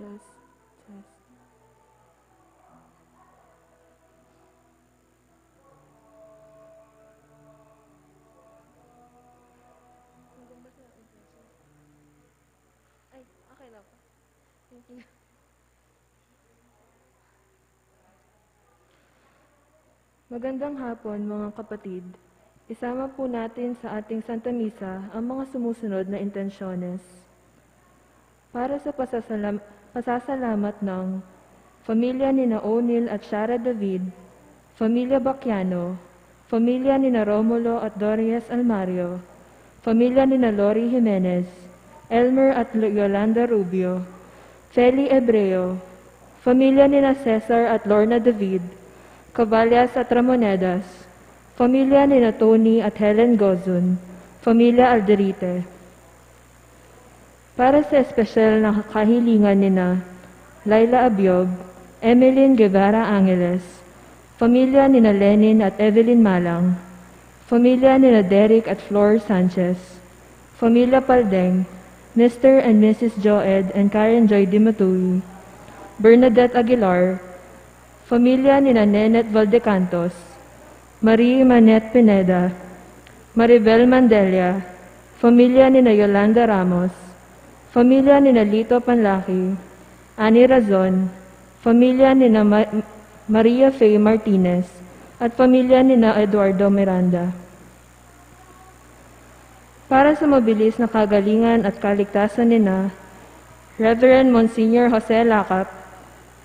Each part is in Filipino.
Test, test. Ay, okay lang po. Thank you. Magandang hapon mga kapatid. Isama po natin sa ating Santa Misa ang mga sumusunod na intensyones. Para sa pasasalamat ng pamilya ni O'Neil at Shara David, pamilya Bacchiano, pamilya ni Romulo at Dorias Almario, pamilya ni Lori Jimenez, Elmer at Yolanda Rubio, Feli Ebreo, pamilya ni Cesar at Lorna David, Caballas at Ramonedas, pamilya ni Tony at Helen Gozun, pamilya Alderite. Para sa espesyal na kahilingan ni Laila Abiob, Emeline Guevara Angeles, pamilya ni Lenin at Evelyn Malang, pamilya ni Derek at Flor Sanchez, pamilya Paldeng, Mr. and Mrs. Joed and Karen Joy Dimatui, Bernadette Aguilar, pamilya ni Nenet Valdecantos, Marie Manette Pineda, Maribel Mandelia, pamilya ni Yolanda Ramos, pamilya ni Lito Panlaki, Ani Razon, pamilya ni Maria Faye Martinez, at pamilya ni Eduardo Miranda. Para sa mabilis na kagalingan at kaligtasan ni Reverend Monsignor Jose Lacap,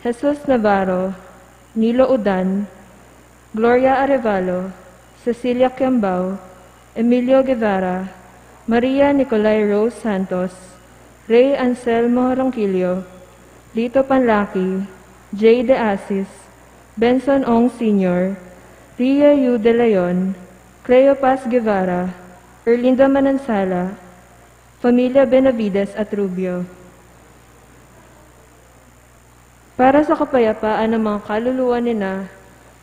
Jesus Navarro, Nilo Udan, Gloria Arevalo, Cecilia Kiambao, Emilio Guevara, Maria Nicolay Rose Santos, Ray Anselmo Ronquillo, Lito Panlaki, Jay De Asis, Benson Ong Sr., Ria Yu De Leon, Cleopas Guevara, Erlinda Manansala, pamilya Benavides at Rubio. Para sa kapayapaan ng mga kaluluwa ni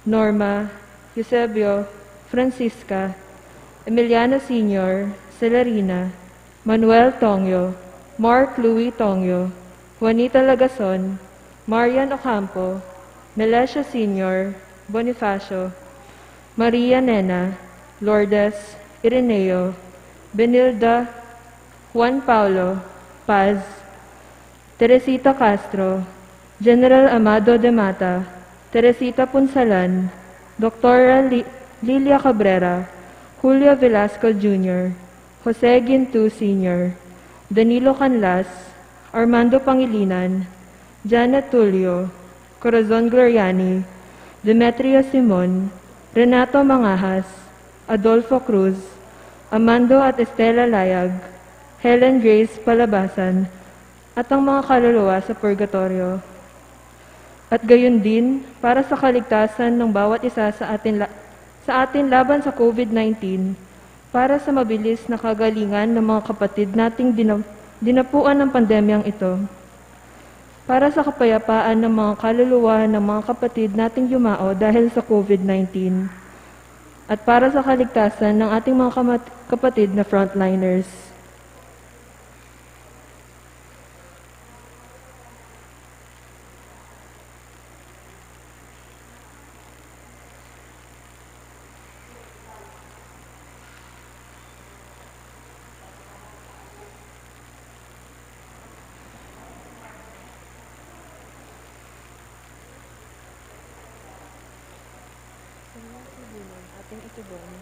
Norma, Eusebio, Francisca, Emiliano Sr., Celerina, Manuel Tongyo, Mark Louis Tongyo, Juanita Lagason, Marian Ocampo, Melesio Sr., Bonifacio, Maria Nena, Lourdes, Ireneo, Benilda, Juan Paulo, Paz, Teresita Castro, General Amado de Mata, Teresita Punsalan, Dr. Lilia Cabrera, Julio Velasco Jr., Jose Gintu Sr., Danilo Canlas, Armando Pangilinan, Janet Tulio, Corazon Gloriani, Demetrio Simon, Renato Mangahas, Adolfo Cruz, Amando at Estela Layag, Helen Grace Palabasan, at ang mga kaluluwa sa purgatorio. At gayon din, para sa kaligtasan ng bawat isa sa atin laban sa COVID-19, para sa mabilis na kagalingan ng mga kapatid nating dinapuan ng pandemyang ito, para sa kapayapaan ng mga kaluluwa ng mga kapatid nating yumao dahil sa COVID-19, at para sa kaligtasan ng ating mga kapatid na frontliners. Ating itubon.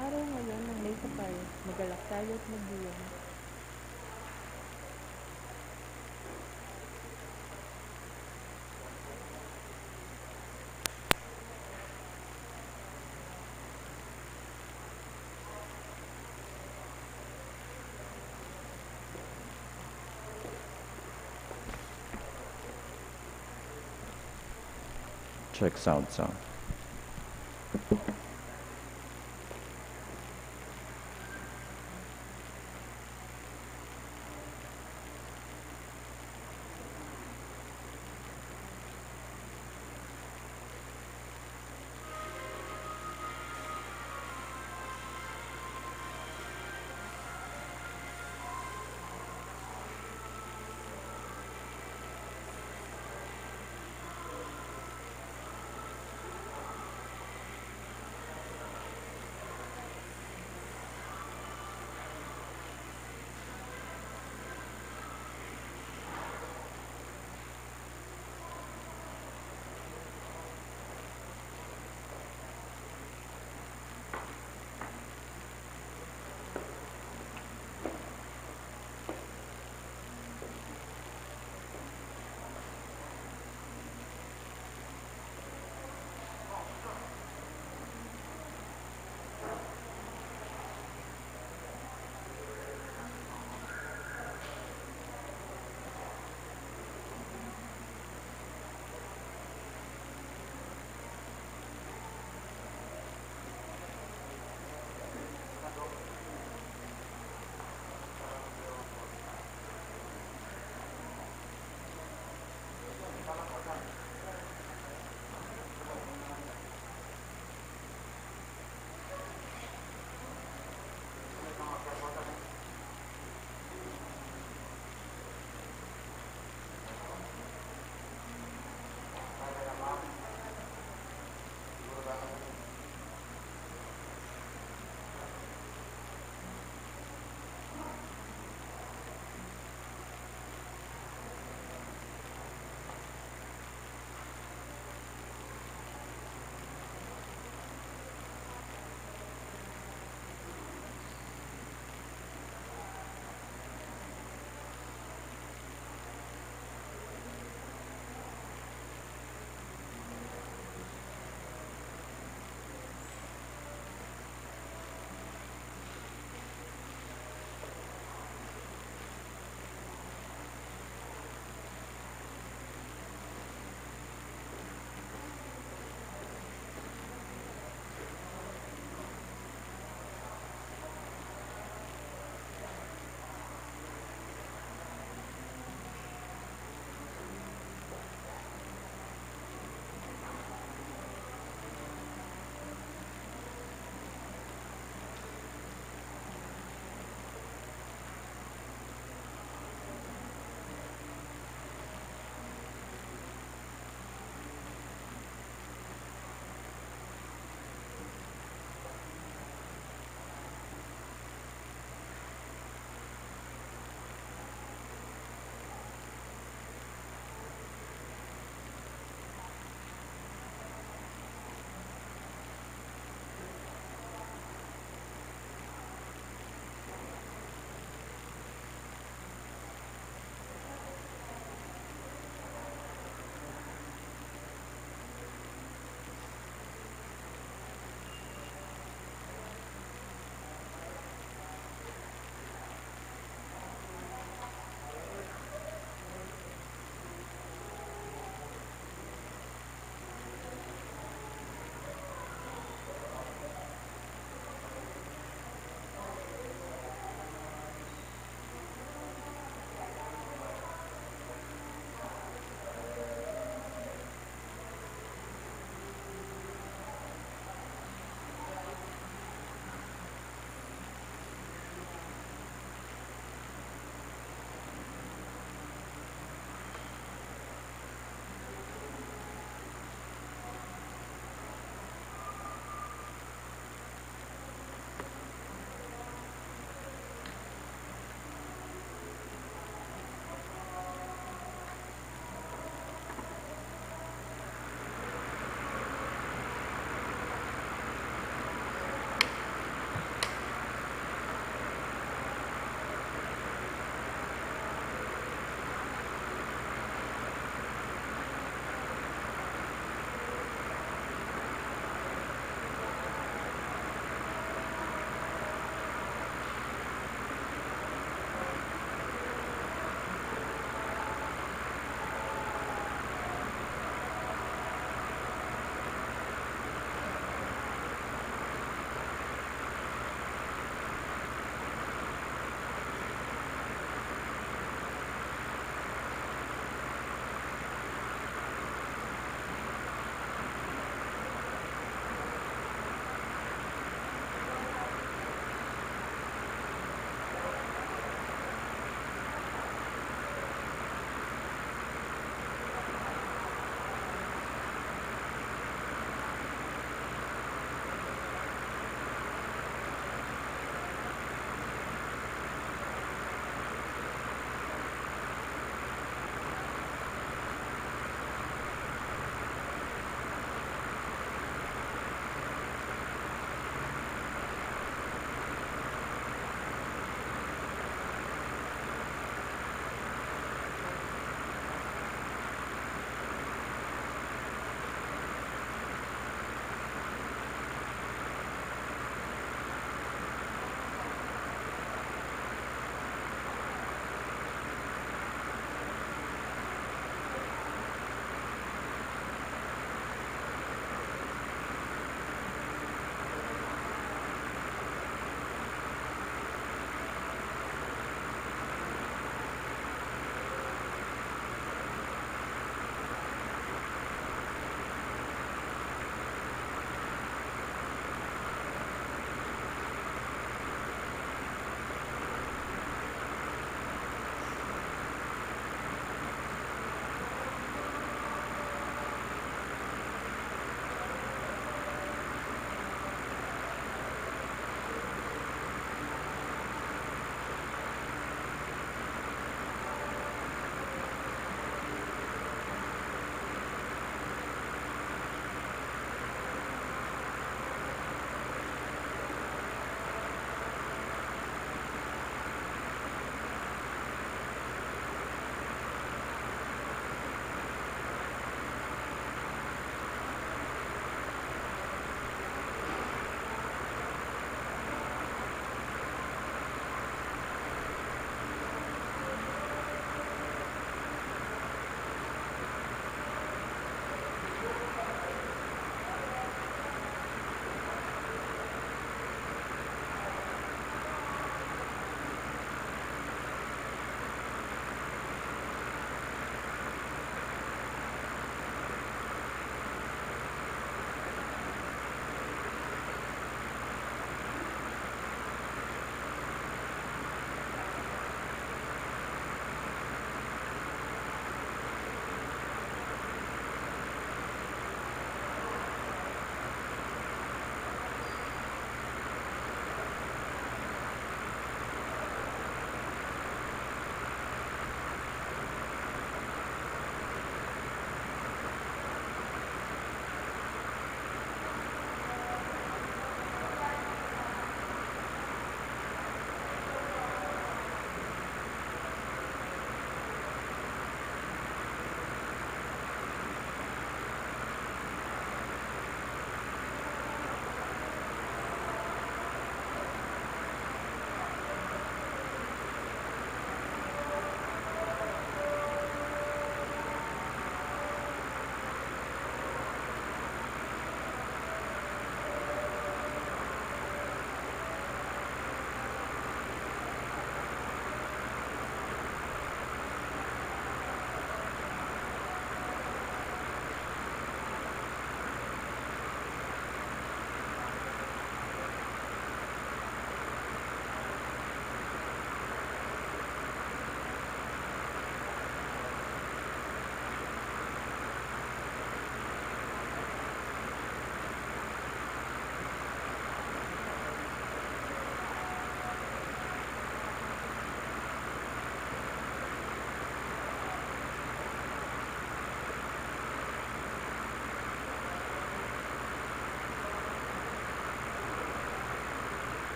Araw ngayon ng may kapal, magalak tayo at magbuyong. Check sound.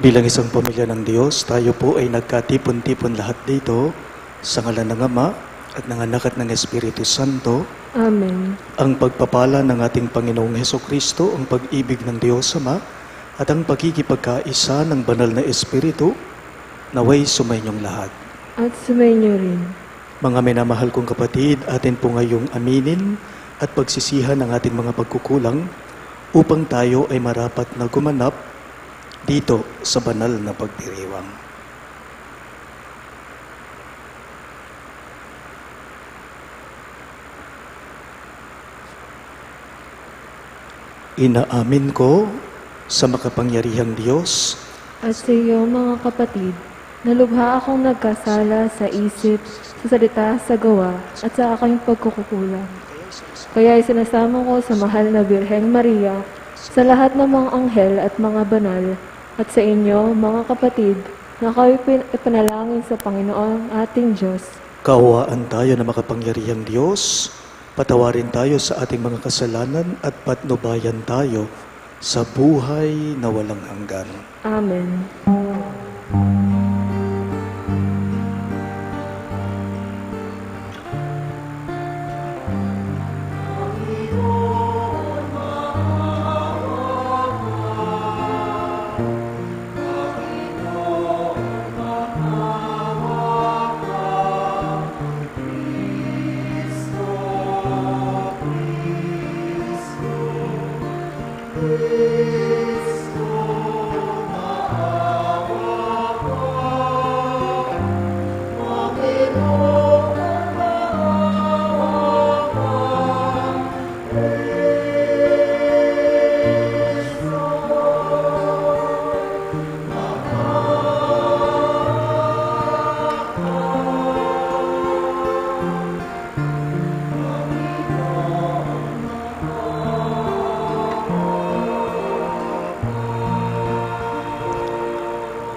Bilang isang pamilya ng Diyos, tayo po ay nagkatipon-tipon lahat dito sa ngalan ng Ama at ng Anak at ng Espiritu Santo. Amen. Ang pagpapala ng ating Panginoong Hesukristo, ang pag-ibig ng Diyos Ama at ang pagkikipagkaisa ng banal na Espiritu naway sumainyong lahat. At sumainyo rin. Mga minamahal kong kapatid, atin po ngayong aminin at pagsisihan ng ating mga pagkukulang upang tayo ay marapat na gumanap dito sa banal na pagdiriwang. Inaamin ko sa makapangyarihang Diyos At sa iyo, mga kapatid, na lubha akong nagkasala sa isip, sa salita, sa gawa, at sa aking pagkukulang. Kaya isinasamo ko sa mahal na Birheng Maria, sa lahat ng mga anghel at mga banal, at sa inyo, mga kapatid, na kayo ipanalangin sa Panginoon ating Diyos. Kaawaan tayo na makapangyarihang Diyos, patawarin tayo sa ating mga kasalanan at patnubayan tayo sa buhay na walang hanggan. Amen.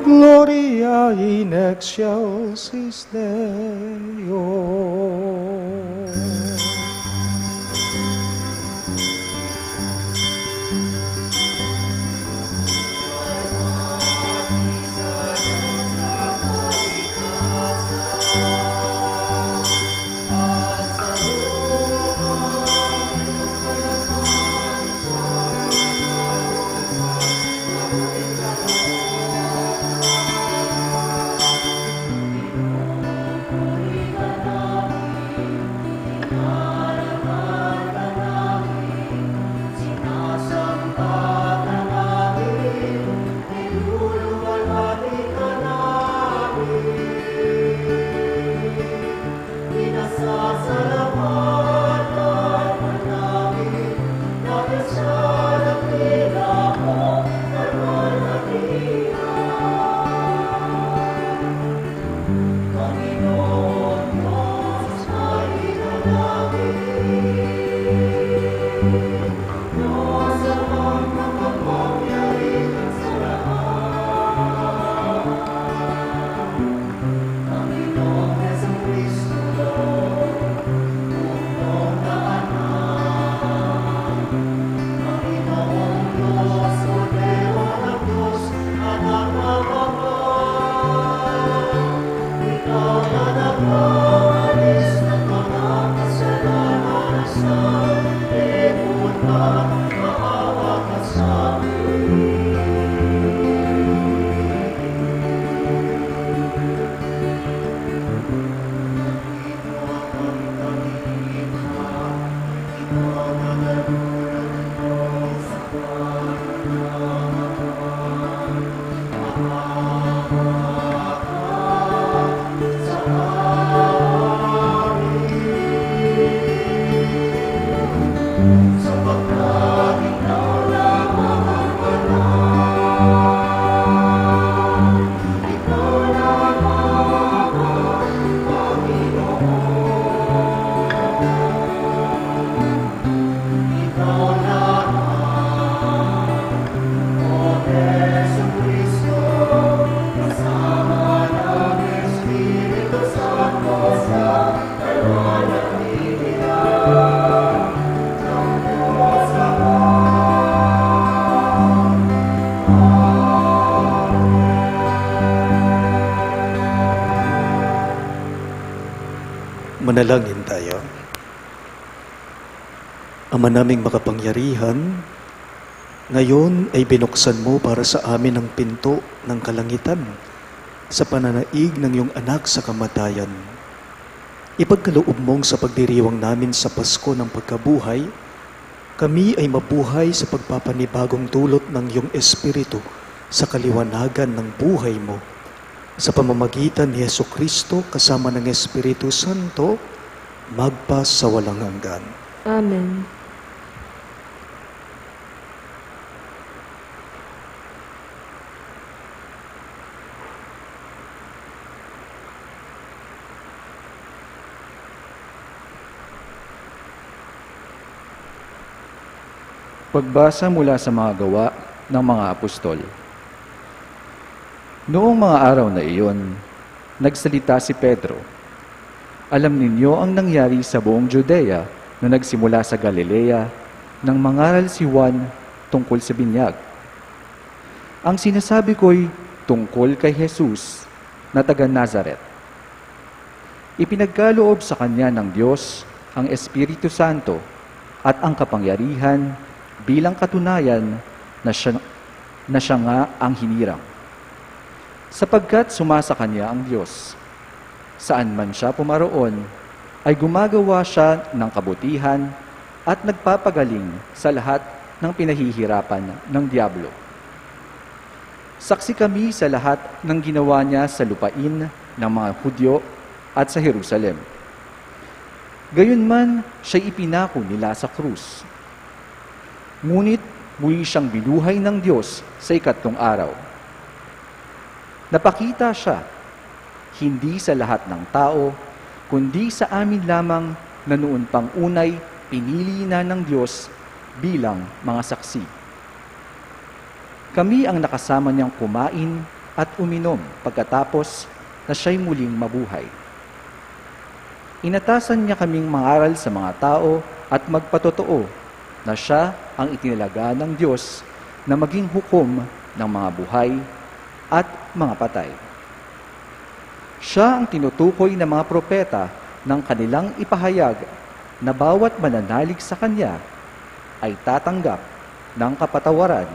Gloria in excelsis Deo. Oh, Manalangin tayo. Ama naming makapangyarihan, ngayon ay binuksan mo para sa amin ang pinto ng kalangitan sa pananaig ng iyong anak sa kamatayan. Ipagkaloob mong sa pagdiriwang namin sa Pasko ng pagkabuhay, kami ay mabuhay sa pagpapanibagong dulot ng iyong Espiritu sa kaliwanagan ng buhay mo. Sa pamamagitan ni Jesucristo kasama ng Espiritu Santo, magpas sa walang hanggan. Amen. Pagbasa mula sa mga gawa ng mga apostol. Noong mga araw na iyon, nagsalita si Pedro. Alam ninyo ang nangyari sa buong Judea na nagsimula sa Galilea nang mangaral si Juan tungkol sa binyag. Ang sinasabi ko'y tungkol kay Jesus na taga Nazaret. Ipinagkaloob sa kanya ng Diyos ang Espiritu Santo at ang kapangyarihan bilang katunayan na siya nga ang hinirang. Sapagkat sumasa kanya ang Diyos. Saan man siya pumaroon, ay gumagawa siya ng kabutihan at nagpapagaling sa lahat ng pinahihirapan ng diablo. Saksi kami sa lahat ng ginawa niya sa lupain ng mga Hudyo at sa Jerusalem. Gayunman, siya'y ipinako nila sa krus. Ngunit muli siyang binuhay ng Diyos sa ikatlong araw. Napakita siya, hindi sa lahat ng tao, kundi sa amin lamang na noon pang unay pinili na ng Diyos bilang mga saksi. Kami ang nakasama niyang kumain at uminom pagkatapos na siya'y muling mabuhay. Inatasan niya kaming mangaral sa mga tao at magpatotoo na siya ang itinalaga ng Diyos na maging hukom ng mga buhay at mga patay. Siya ang tinutukoy ng mga propeta ng kanilang ipahayag na bawat mananalig sa Kanya ay tatanggap ng kapatawaran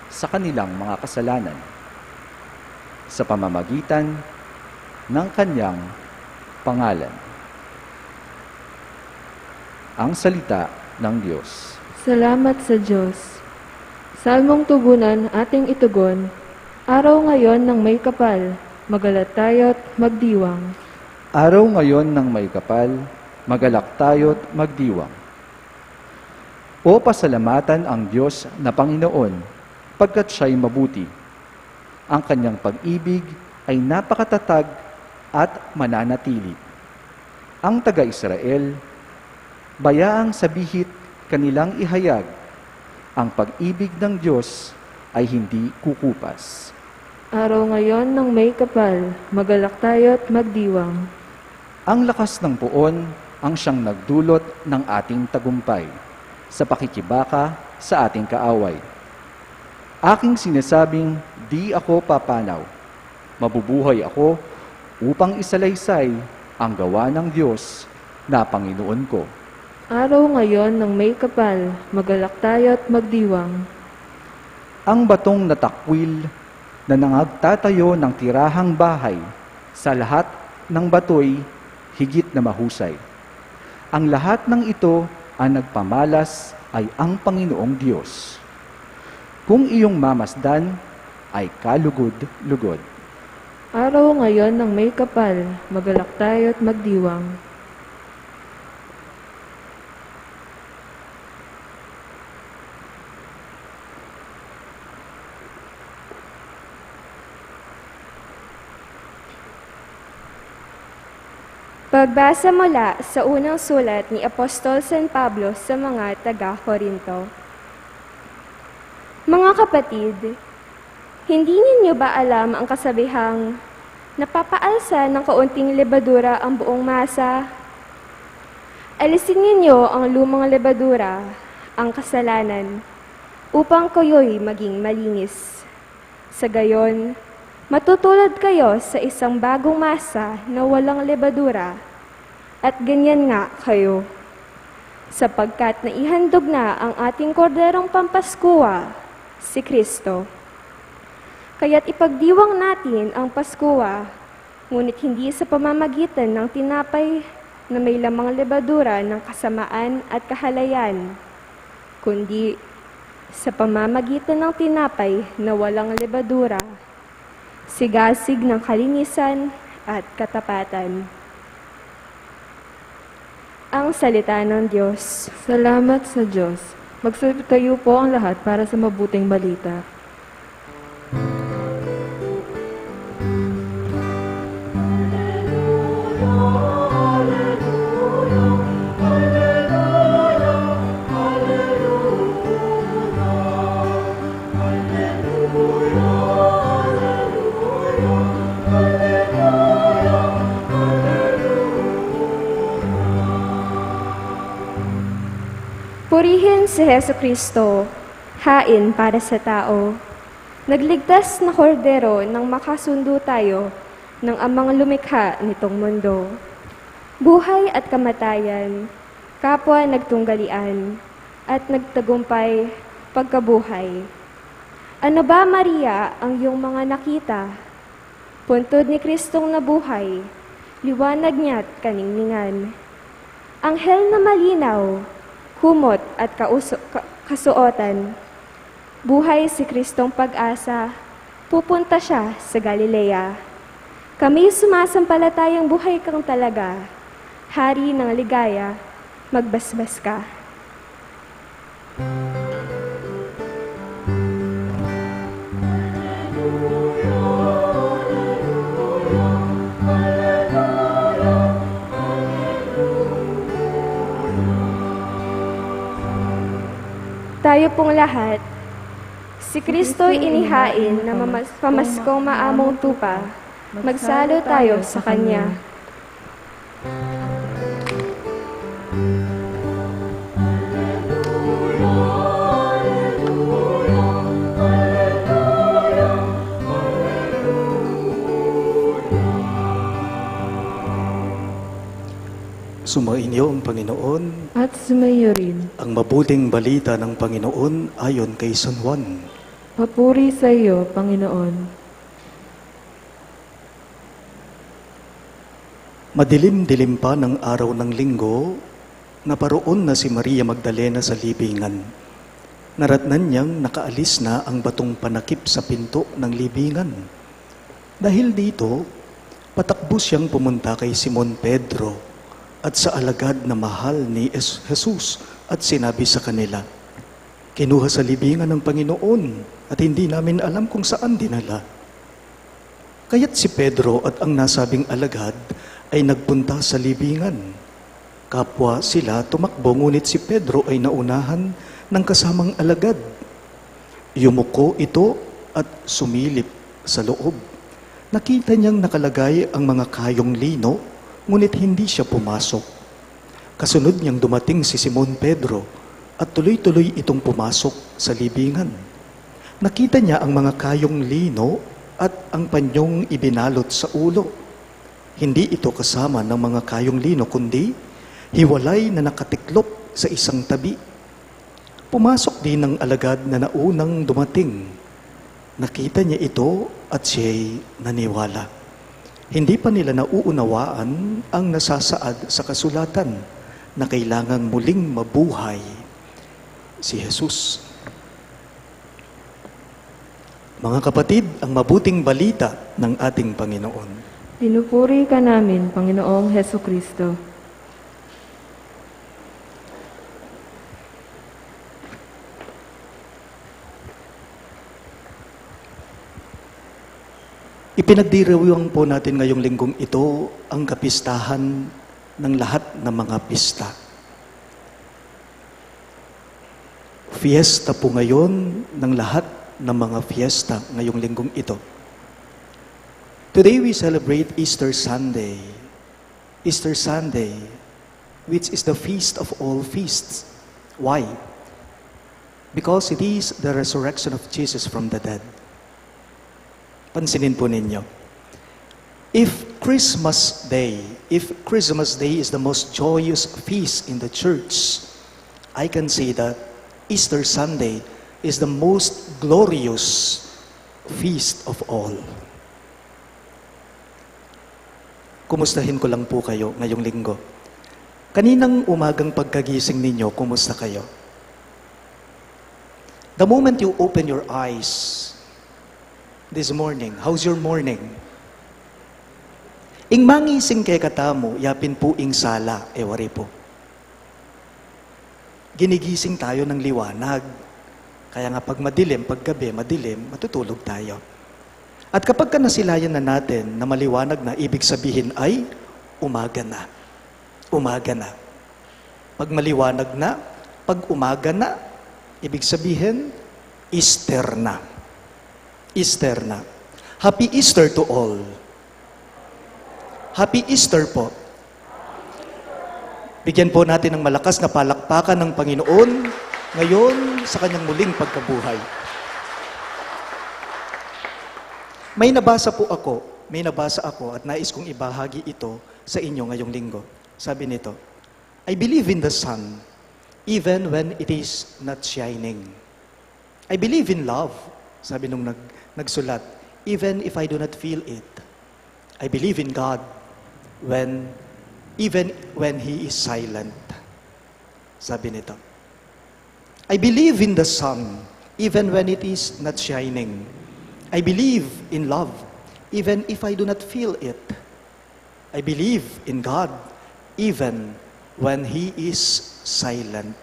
sa kanilang mga kasalanan sa pamamagitan ng Kanyang pangalan. Ang salita ng Diyos. Salamat sa Diyos. Salmong tugunan ating itugon, araw ngayon ng may kapal, magalat tayo't magdiwang. Araw ngayon ng may kapal, magalak tayo't magdiwang. O pasalamatan ang Diyos na Panginoon, pagkat siya'y mabuti. Ang kanyang pag-ibig ay napakatatag at mananatili. Ang taga-Israel, bayaang sabihit kanilang ihayag, ang pag-ibig ng Diyos ay hindi kukupas. Araw ngayon ng may kapal, magalak tayo't magdiwang. Ang lakas ng puon ang siyang nagdulot ng ating tagumpay sa pakikibaka sa ating kaaway. Aking sinasabing, di ako papanaw. Mabubuhay ako upang isalaysay ang gawa ng Diyos na Panginoon ko. Araw ngayon ng may kapal, magalak tayo't magdiwang. Ang batong natakwil na nangagtatayo ng tirahang bahay, sa lahat ng batoy higit na mahusay. Ang lahat ng ito ang nagpamalas ay ang Panginoong Diyos. Kung iyong mamasdan, ay kalugod-lugod. Araw ngayon ng may kapal, magalak tayo't magdiwang. Pagbasa mula sa unang sulat ni Apostol San Pablo sa mga taga-Korinto. Mga kapatid, hindi ninyo ba alam ang kasabihang napapaalsa ng kaunting lebadura ang buong masa? Alisin ninyo ang lumang lebadura, ang kasalanan, upang kayo'y maging malinis. Sa gayon, matutulad kayo sa isang bagong masa na walang lebadura At ganyan nga kayo, sapagkat naihandog na ang ating korderong pampaskuwa, si Kristo. Kaya't ipagdiwang natin ang Paskuwa, ngunit hindi sa pamamagitan ng tinapay na may lamang lebadura ng kasamaan at kahalayan, kundi sa pamamagitan ng tinapay na walang lebadura, sigasig ng kalinisan at katapatan. Ang salita ng Diyos. Salamat sa Diyos. Magsitayo po ang lahat para sa mabuting balita. Purihin si Heso Kristo, hain para sa tao. Nagligtas na kordero nang makasundo tayo ng amang lumikha nitong mundo. Buhay at kamatayan, kapwa nagtunggalian, at nagtagumpay pagkabuhay. Ano ba, Maria, ang iyong mga nakita? Puntod ni Kristong nabuhay, liwanag niya't kaningningan. Anghel na malinaw, kumot at kasuotan. Buhay si Kristong pag-asa, pupunta siya sa Galilea. Kami sumasampalatayang buhay kang talaga, hari ng ligaya, magbasbas ka. Tayo pong lahat, si Kristo'y inihain na pamaskong maamong tupa, magsalo tayo sa Kanya. Sumainyo ang Panginoon, At sumayo rin. ang mabuting balita ng Panginoon ayon kay San Juan. Papuri sa iyo, Panginoon. Madilim-dilim pa ng araw ng linggo, naparoon na si Maria Magdalena sa libingan. Naratnan niyang nakaalis na ang batong panakip sa pinto ng libingan. Dahil dito, patakbo siyang pumunta kay Simon Pedro at sa alagad na mahal ni Jesus at sinabi sa kanila, "Kinuha sa libingan ng Panginoon at hindi namin alam kung saan dinala." Kaya't si Pedro at ang nasabing alagad ay nagpunta sa libingan. Kapwa sila tumakbo, ngunit si Pedro ay naunahan ng kasamang alagad. Yumuko ito at sumilip sa loob. Nakita niyang nakalagay ang mga kayong lino, ngunit hindi siya pumasok. Kasunod niyang dumating si Simon Pedro at tuloy-tuloy itong pumasok sa libingan. Nakita niya ang mga kayong lino at ang panyong ibinalot sa ulo. Hindi ito kasama ng mga kayong lino, kundi hiwalay na nakatiklop sa isang tabi. Pumasok din ang alagad na naunang dumating. Nakita niya ito at siya'y naniwala. Hindi pa nila nauunawaan ang nasasaad sa kasulatan na kailangang muling mabuhay si Jesus. Mga kapatid, ang mabuting balita ng ating Panginoon. Pinupuri ka namin, Panginoong Heso Kristo. Ipinagdiriwang po natin ngayong linggong ito ang kapistahan ng lahat ng mga pista. Fiesta po ngayon ng lahat ng mga fiesta ngayong linggong ito. Today we celebrate Easter Sunday. Easter Sunday, which is the feast of all feasts. Why? Because it is the resurrection of Jesus from the dead. Pansinin po ninyo. If Christmas Day is the most joyous feast in the church, I can say that Easter Sunday is the most glorious feast of all. Kumustahin ko lang po kayo ngayong linggo. Kaninang umagang pagkagising ninyo, kumusta kayo? The moment you open your eyes this morning, how's your morning? Ing mangising kay katamo, yapin po ing sala, ewari po. Ginigising tayo ng liwanag. Kaya nga pag madilim, pag gabi, madilim, matutulog tayo. At kapag ka nasilayan na natin na maliwanag na, ibig sabihin ay umaga na. Umaga na. Pag maliwanag na, pag umaga na, ibig sabihin, Easter na. Easter na. Happy Easter to all. Happy Easter po. Bigyan po natin ng malakas na palakpakan ng Panginoon ngayon sa kanyang muling pagkabuhay. May nabasa ako at nais kong ibahagi ito sa inyo ngayong linggo. Sabi nito, I believe in the sun even when it is not shining. I believe in love, sabi nung nagsulat, even if I do not feel it. I believe in God even when He is silent. Sabi nito. I believe in the sun, even when it is not shining. I believe in love, even if I do not feel it. I believe in God, even when He is silent.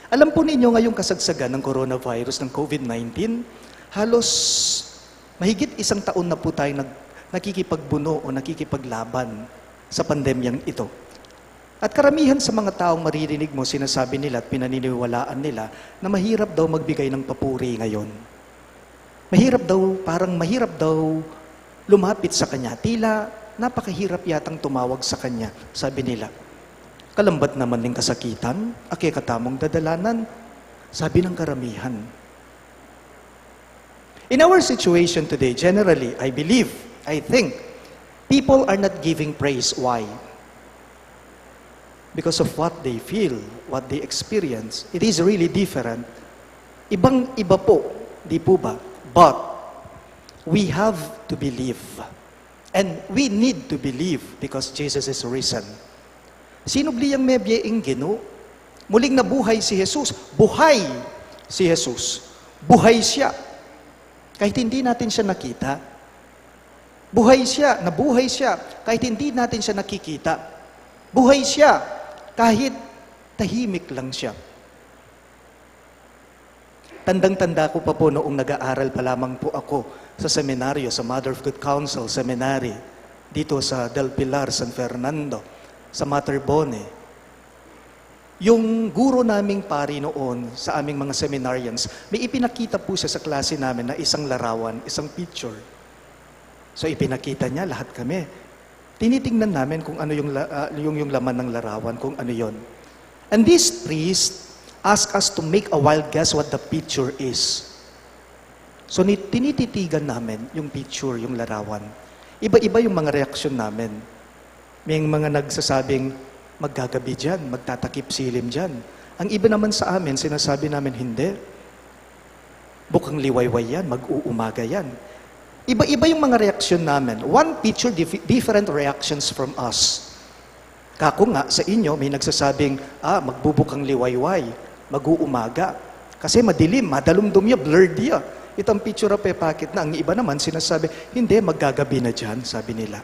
Alam po ninyo ngayong kasagsagan ng coronavirus, ng COVID-19, halos mahigit 1 taon na po tayo nakikipagbuno o nakikipaglaban sa pandemyang ito. At karamihan sa mga taong maririnig mo, sinasabi nila at pinaniniwalaan nila na mahirap daw magbigay ng papuri ngayon. Parang mahirap daw lumapit sa Kanya. Tila napakahirap yatang tumawag sa Kanya, sabi nila. Kalambat naman ng kasakitan, ake katamong dadalanan, sabi ng karamihan. In our situation today, generally, I think, people are not giving praise. Why? Because of what they feel, what they experience. It is really different. Ibang-iba po, di po ba? But, we have to believe. And we need to believe because Jesus is risen. Sinugliyang mebye ing Ginoo. Muling nabuhay si Jesus. Buhay si Jesus. Buhay siya. Kahit hindi natin siya nakita. Nabuhay siya. Kahit hindi natin siya nakikita. Buhay siya. Kahit tahimik lang siya. Tandang-tanda ko pa po noong nag-aaral pa lamang po ako sa seminaryo, sa Mother of Good Counsel Seminary, dito sa Del Pilar, San Fernando, sa Materbone. Yung guro naming pari noon sa aming mga seminarians, may ipinakita po siya sa klase namin na isang larawan, isang picture. So ipinakita niya lahat kami. Tinitingnan namin kung ano yung laman ng larawan, kung ano yon. And this priest asked us to make a wild guess what the picture is. So tinititigan namin yung picture, yung larawan. Iba-iba yung mga reaksyon namin. May mga nagsasabing, maggagabi dyan, magtatakip silim dyan. Ang iba naman sa amin, sinasabi namin, hindi. Bukang liwayway yan, mag-uumaga yan. Iba-iba yung mga reaksyon namin. One picture, different reactions from us. Kako nga, sa inyo, may nagsasabing, magbubukang liwayway, mag-uumaga. Kasi madilim, madalumdum ya, blurred ya. Itong picture pa pakit na. Ang iba naman, sinasabi, hindi, maggagabi na dyan, sabi nila.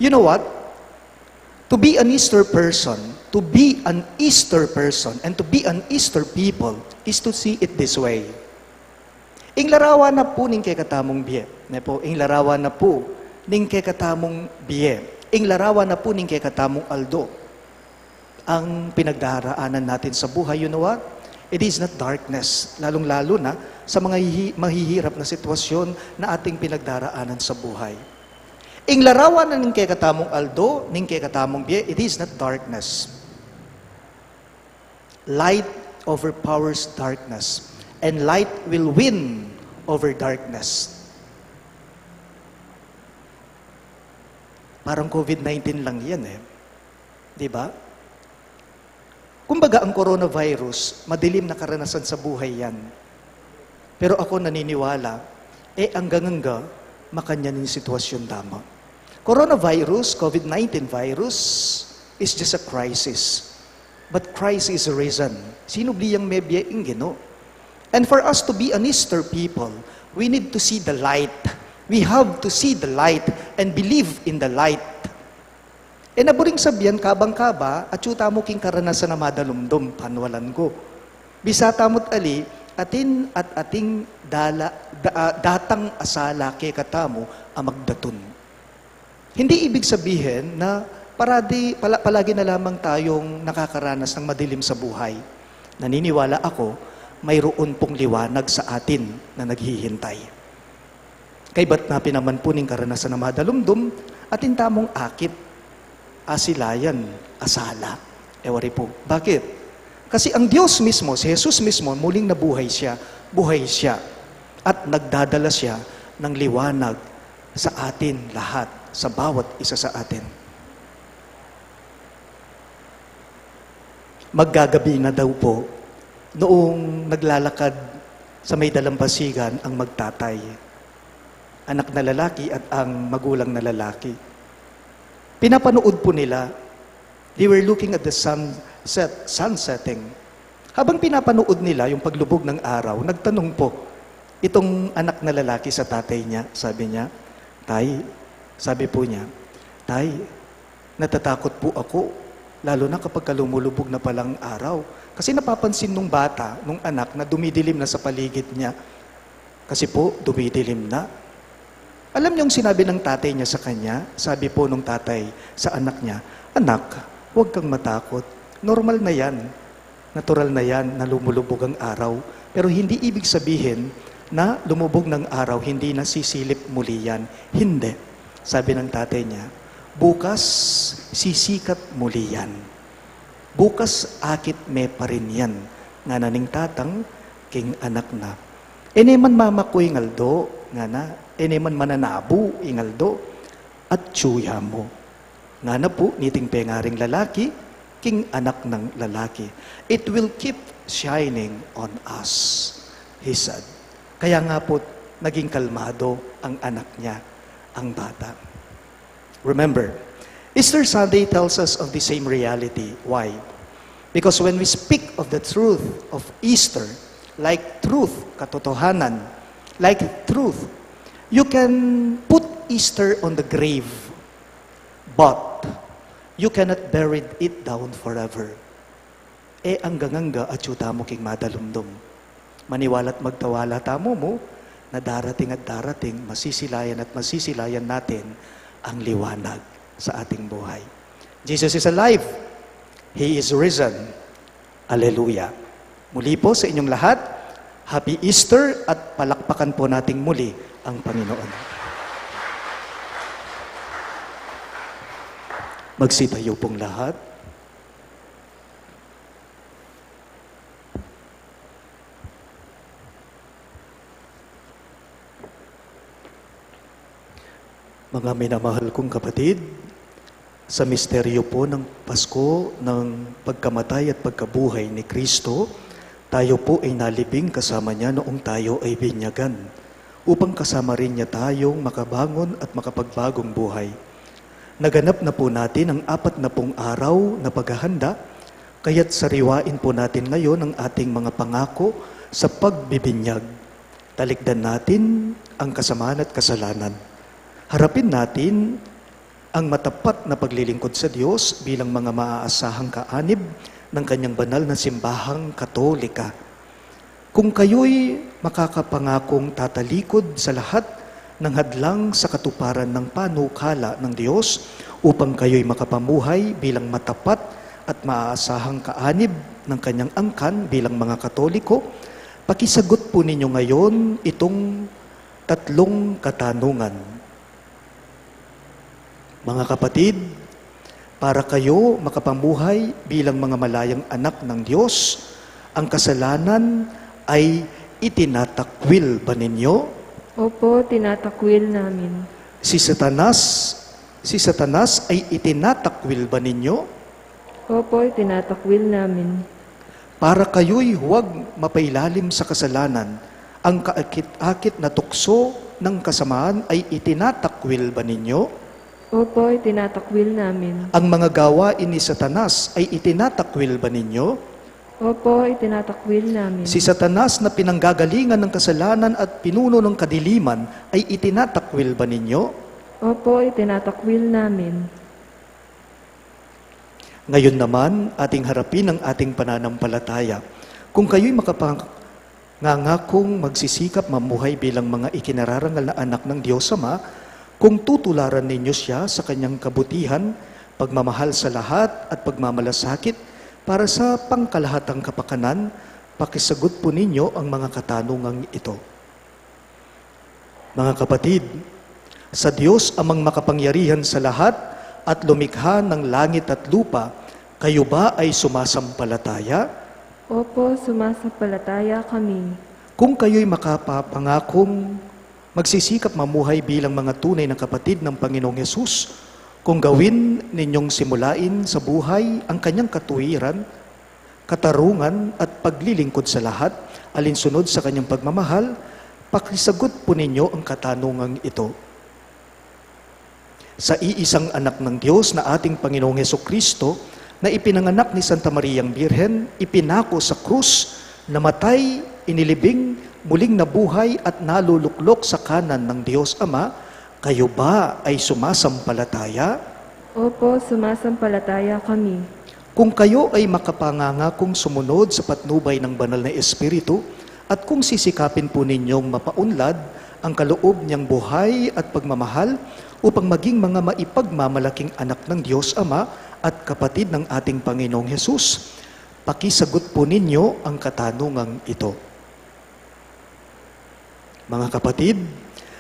You know what? To be an Easter person, and to be an Easter people, is to see it this way. Ing larawan na po ning kay katamong biye. Ing larawan na po ning kay katamong biye. Ing larawan na po ning kay katamong aldo. Ang pinagdaraanan natin sa buhay, you know what? It is not darkness, lalong-lalo na sa mga mahihirap na sitwasyon na ating pinagdaraanan sa buhay. Ing larawan na ning kay katamong aldo, ning kay katamong biye, it is not darkness. Light overpowers darkness, and light will win over darkness. Parang COVID-19 lang yan eh. Di ba? Kumbaga, ang coronavirus, madilim na karanasan sa buhay yan. Pero ako naniniwala, hanggang makanyan yung sitwasyon tama. Coronavirus, COVID-19 virus, is just a crisis. But Christ is risen. Sinubli ang mebye ingino. And for us to be an Easter people, we need to see the light. We have to see the light and believe in the light. E naburing sabihan, kabang-kaba, at yuta mo king karanasan na madalumdum, panwalan ko. Bisata mo't ali, atin at ating datang asala kay katamo amagdatun. Hindi ibig sabihin na palagi na lamang tayong nakakaranas ng madilim sa buhay. Naniniwala ako, mayroon pong liwanag sa atin na naghihintay. Kay ba't na pinamanpuning karanasan na madalumdum, atin tamong akit, asilayan, asala. Ewari po. Bakit? Kasi ang Diyos mismo, si Jesus mismo, muling nabuhay siya, at nagdadala siya ng liwanag sa atin lahat, sa bawat isa sa atin. Maggagabi na daw po, noong naglalakad sa may dalampasigan ang magtatay, anak na lalaki at ang magulang na lalaki. Pinapanood po nila, they were looking at the sun setting. Habang pinapanood nila yung paglubog ng araw, nagtanong po, itong anak na lalaki sa tatay niya, sabi niya, Tay, sabi po niya, Tay, natatakot po ako, lalo na kapag lumulubog na palang araw. Kasi napapansin nung bata, nung anak, na dumidilim na sa paligid niya. Kasi po, dumidilim na. Alam niyo yung sinabi ng tatay niya sa kanya? Sabi po nung tatay sa anak niya, Anak, huwag kang matakot. Normal na yan. Natural na yan na lumulubog ang araw. Pero hindi ibig sabihin na lumubog ng araw, hindi na sisilip muli yan. Hindi. Sabi ng tatay niya, bukas sisikat muli yan. Bukas akit me pa rin yan. Nga naning tatang, king anak na. Eneman mama ko ingaldo, nga na, eneman mananabu ingaldo, at tsuya mo. Nga na po, niting pengaring lalaki, king anak ng lalaki. It will keep shining on us, he said. Kaya nga po, naging kalmado ang anak niya, ang bata. Remember, Easter Sunday tells us of the same reality. Why? Because when we speak of the truth of Easter, like truth, katotohanan, like truth, you can put Easter on the grave, but you cannot bury it down forever. Anggang-angga at yuta mo king madalumdum. Maniwala't magtawala tamo mo, na darating at darating, masisilayan at masisilayan natin ang liwanag sa ating buhay. Jesus is alive. He is risen. Alleluia. Muli po sa inyong lahat, Happy Easter at palakpakan po nating muli ang Panginoon. Magsitayo pong lahat. Mga minamahal kong kapatid, sa misteryo po ng Pasko, ng pagkamatay at pagkabuhay ni Kristo, tayo po ay nalibing kasama niya noong tayo ay binyagan, upang kasama rin niya tayong makabangon at makapagbagong buhay. Naganap na po natin ang 40 araw na paghahanda, kaya't sariwain po natin ngayon ang ating mga pangako sa pagbibinyag. Talikdan natin ang kasamaan at kasalanan. Harapin natin ang matapat na paglilingkod sa Diyos bilang mga maaasahang kaanib ng kanyang banal na simbahang Katolika. Kung kayo'y makakapangakong tatalikod sa lahat ng hadlang sa katuparan ng panukala ng Diyos upang kayo'y makapamuhay bilang matapat at maaasahang kaanib ng kanyang angkan bilang mga Katoliko, pakisagot po ninyo ngayon itong 3 katanungan. Mga kapatid, para kayo makapamuhay bilang mga malayang anak ng Diyos, ang kasalanan ay itinatakwil ba ninyo? Opo, tinatakwil namin. Si Satanas Si Satanas ay itinatakwil ba ninyo Opo, itinatakwil namin. para kayo'y huwag mapailalim sa kasalanan? Ang kaakit-akit na tukso ng kasamaan ay itinatakwil ba ninyo? Opo, itinatakwil namin. Ang mga gawain ni Satanas ay itinatakwil ba ninyo? Opo, itinatakwil namin. Si Satanas na pinanggagalingan ng kasalanan at pinuno ng kadiliman ay itinatakwil ba ninyo? Opo, itinatakwil namin. Ngayon naman, ating harapin ang ating pananampalataya. Kung kayo'y makapangangakong magsisikap mamuhay bilang mga ikinararangal na anak ng Diyos Ama, kung tutularan ninyo siya sa kanyang kabutihan, pagmamahal sa lahat at pagmamalasakit para sa pangkalahatang kapakanan, pakisagot po ninyo ang mga katanungang ito. Mga kapatid, sa Diyos amang makapangyarihan sa lahat at lumikha ng langit at lupa, kayo ba ay sumasampalataya? Opo, sumasampalataya kami. Kung kayo'y makapapangakong magsisikap mamuhay bilang mga tunay na kapatid ng Panginoong Yesus, kung gawin ninyong simulain sa buhay ang kanyang katuwiran, katarungan at paglilingkod sa lahat, alinsunod sa kanyang pagmamahal, pakisagot po ninyo ang katanungang ito. Sa iisang anak ng Diyos na ating Panginoong Hesukristo, na ipinanganak ni Santa Mariang Birhen, ipinako sa krus, namatay, inilibing, muling nabuhay at naluluklok sa kanan ng Diyos Ama, kayo ba ay sumasampalataya? Opo, sumasampalataya kami. Kung kayo ay makapangangakong sumunod sa patnubay ng banal na Espiritu, at kung sisikapin po ninyong mapaunlad ang kaloob niyang buhay at pagmamahal upang maging mga maipagmamalaking anak ng Diyos Ama at kapatid ng ating Panginoong Hesus, pakisagot po ninyo ang katanungang ito. Mga kapatid,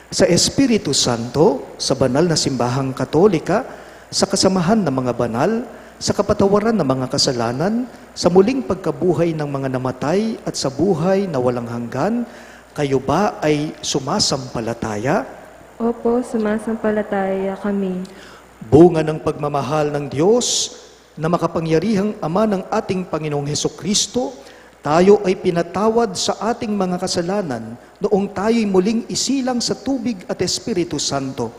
sa Espiritu Santo, sa banal na simbahang Katolika, sa kasamahan ng mga banal, sa kapatawaran ng mga kasalanan, sa muling pagkabuhay ng mga namatay at sa buhay na walang hanggan, kayo ba ay sumasampalataya? Opo, sumasampalataya kami. Bunga ng pagmamahal ng Diyos na makapangyarihang Ama ng ating Panginoong Hesukristo, tayo ay pinatawad sa ating mga kasalanan noong tayo'y muling isilang sa tubig at Espiritu Santo.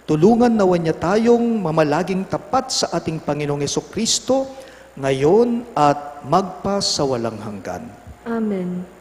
Tulungan nawa niya tayong mamalaging tapat sa ating Panginoong Hesukristo ngayon at magpa sa walang hanggan. Amen.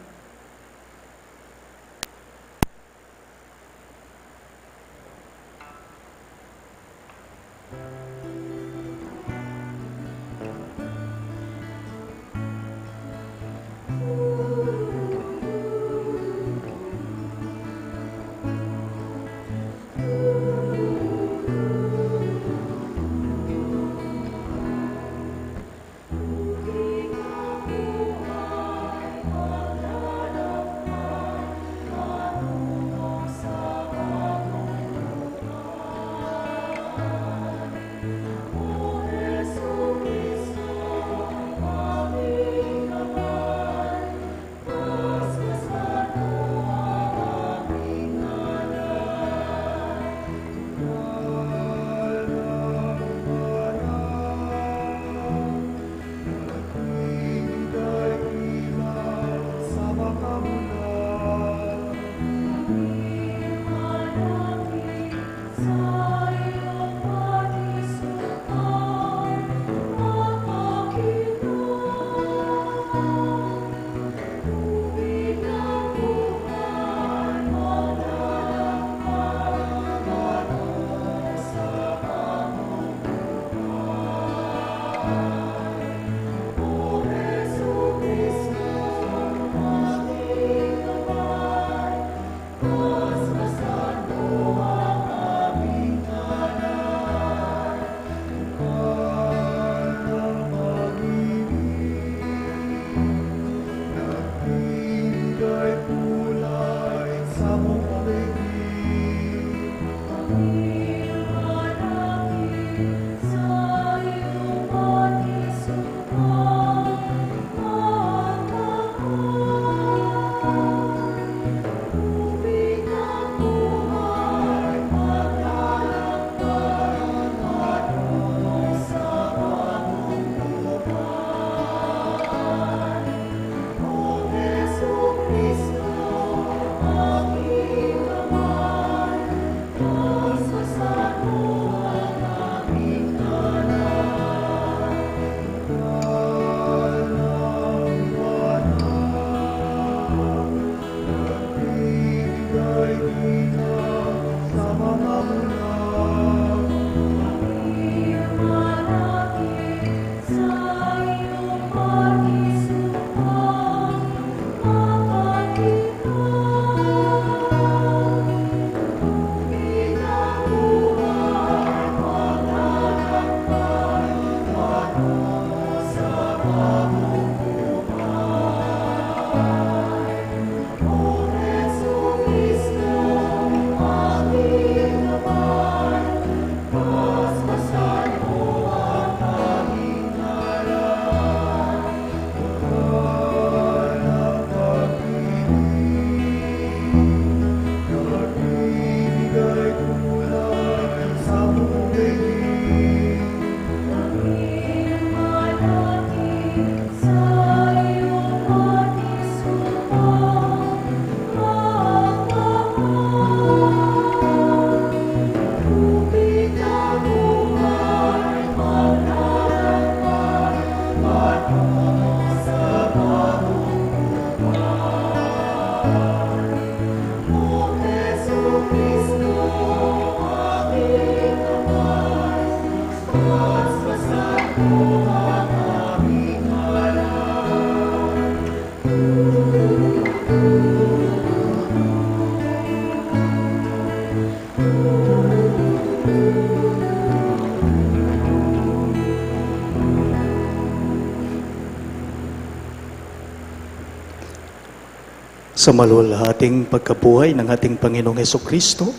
Sa maluwalhating pagkabuhay ng ating Panginoong Hesukristo,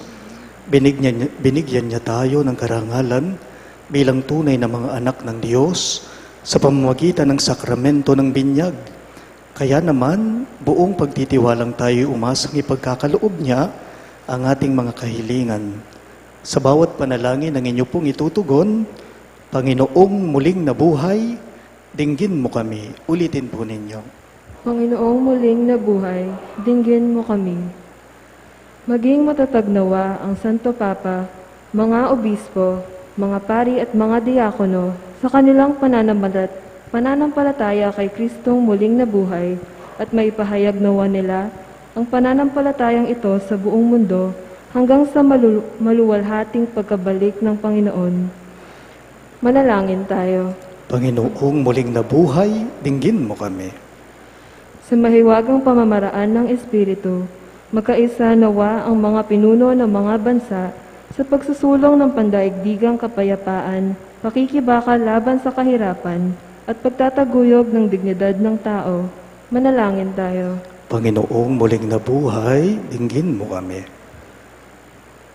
binigyan niya tayo ng karangalan bilang tunay na mga anak ng Diyos sa pamamagitan ng sakramento ng binyag. Kaya naman, buong pagtitiwalang tayo umasang ipagkakaloob niya ang ating mga kahilingan. Sa bawat panalangin ang inyo pong itutugon, Panginoong muling nabuhay, dinggin mo kami. Ulitin po ninyo. Panginoong muling nabuhay, dinggin mo kami. Maging matatag nawa ang Santo Papa, mga obispo, mga pari at mga diakono sa kanilang pananampalataya kay Kristong muling nabuhay at maipahayag nawa nila ang pananampalatayang ito sa buong mundo hanggang sa maluwalhating pagkabalik ng Panginoon. Manalangin tayo. Panginoong muling nabuhay, dinggin mo kami. Sa mahiwagang pamamaraan ng Espiritu, magkaisa nawa ang mga pinuno ng mga bansa sa pagsusulong ng pandaigdigang kapayapaan, pakikibaka laban sa kahirapan, at pagtataguyod ng dignidad ng tao. Manalangin tayo. Panginoong muling nabuhay, dinggin mo kami.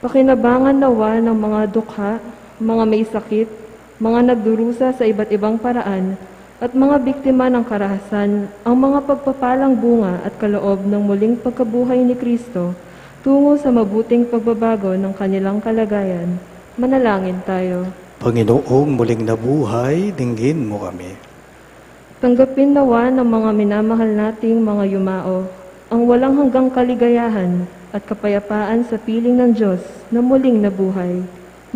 Pakinabangan nawa ng mga dukha, mga may sakit, mga nagdurusa sa iba't ibang paraan, at mga biktima ng karahasan ang mga pagpapalang bunga at kaloob ng muling pagkabuhay ni Kristo tungo sa mabuting pagbabago ng kanilang kalagayan. Manalangin tayo. Panginoong muling nabuhay, dinggin mo kami. Tanggapin nawa ng mga minamahal nating mga yumao ang walang hanggang kaligayahan at kapayapaan sa piling ng Diyos na muling nabuhay.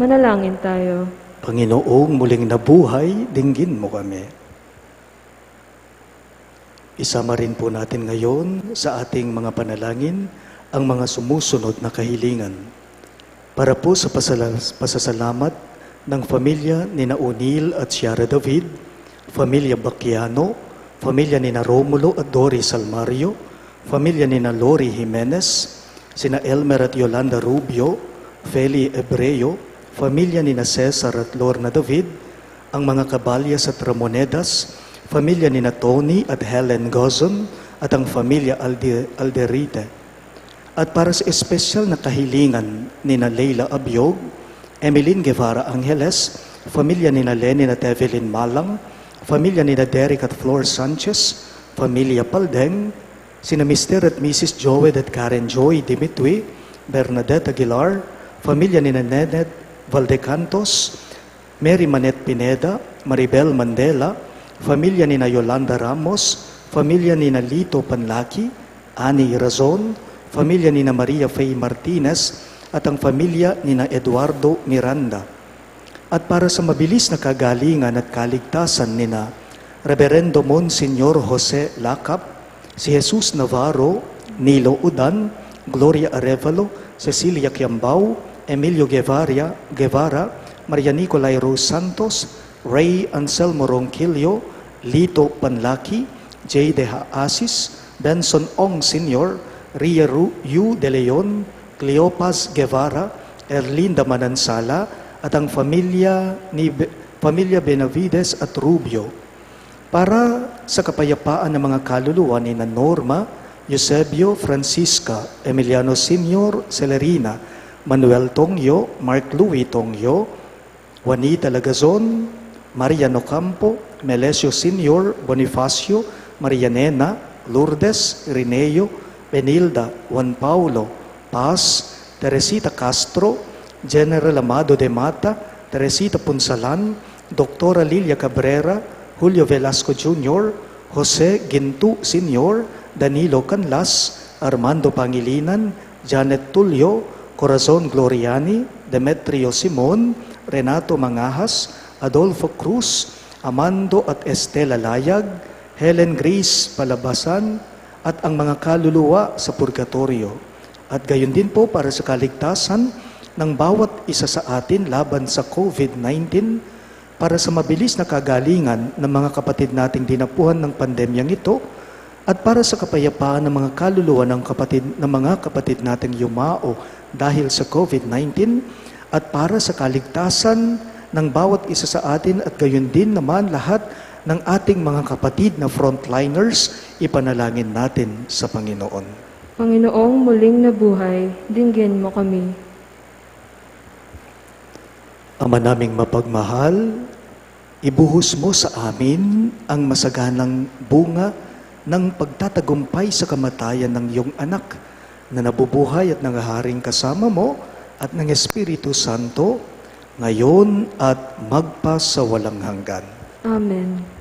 Manalangin tayo. Panginoong muling nabuhay, dinggin mo kami. Isama rin po natin ngayon sa ating mga panalangin ang mga sumusunod na kahilingan. Para po sa pasasalamat ng pamilya ni O'Neil at Ciara David, pamilya Bacchiano, pamilya ni Romulo at Doris Almario, pamilya ni Lori Jimenez, sina Elmer at Yolanda Rubio, Feli Ebreo, pamilya ni Cesar at Lorna David, ang mga Caballas at Ramonedas, pamilya ni Tony at Helen Gozon at ang pamilya Alderite. At para sa espesyal na kahilingan ni Leila Abiog, Emeline Guevara Angeles, pamilya ni Lenin at Evelyn Malang, pamilya ni Derek at Flor Sanchez, pamilya Paldeng, sina Mr. at Mrs. Joed at Karen Joy Dimitri, Bernadette Aguilar, pamilya ni Nenet Valdecantos, Mary Manette Pineda, Maribel Mandela, pamilya ni Yolanda Ramos, pamilya ni Lito Panlaki, Ani Razon, pamilya ni Maria Faye Martinez, at ang pamilya ni Eduardo Miranda. At para sa mabilis na kagalingan at kaligtasan ni Reverendo Monsignor Jose Lacap, si Jesus Navarro, Nilo Udan, Gloria Arevalo, Cecilia Quiambao, Emilio Guevara, Maria Nicolay Rose Santos, Ray Anselmo Ronquillo, Lito Panlaki, J. De Haasis, Benson Ong Sr., Ria Yu De Leon, Cleopas Guevara, Erlinda Manansala, at ang pamilya Benavides at Rubio. Para sa kapayapaan ng mga kaluluwa ni Norma, Eusebio, Francisca, Emiliano Sr., Celerina, Manuel Tongyo, Mark Louis Tongyo, Juanita Lagazon, Mariano Campo, Melesio Sr., Bonifacio, Maria Nena, Lourdes, Irineo, Benilda, Juan Paulo, Paz, Teresita Castro, General Amado de Mata, Teresita Punsalan, Dr. Lilia Cabrera, Julio Velasco Jr., Jose Gintu Sr., Danilo Canlas, Armando Pangilinan, Janet Tulio, Corazon Gloriani, Demetrio Simon, Renato Mangahas, Adolfo Cruz, Amando at Estela Layag, Helen Grace Palabasan, at ang mga kaluluwa sa purgatorio. At gayon din po para sa kaligtasan ng bawat isa sa atin laban sa COVID-19, para sa mabilis na kagalingan ng mga kapatid nating dinapuhan ng pandemyang ito, at para sa kapayapaan ng mga kaluluwa ng mga kapatid nating yumao dahil sa COVID-19, at para sa kaligtasan ng bawat isa sa atin at gayon din naman lahat ng ating mga kapatid na frontliners, ipanalangin natin sa Panginoon. Panginoong muling nabuhay, dinggin mo kami. Ama naming mapagmahal, ibuhos mo sa amin ang masaganang bunga ng pagtatagumpay sa kamatayan ng iyong anak na nabubuhay at nangaharing kasama mo at ng Espiritu Santo, ngayon at magpa sa walang hanggan. Amen.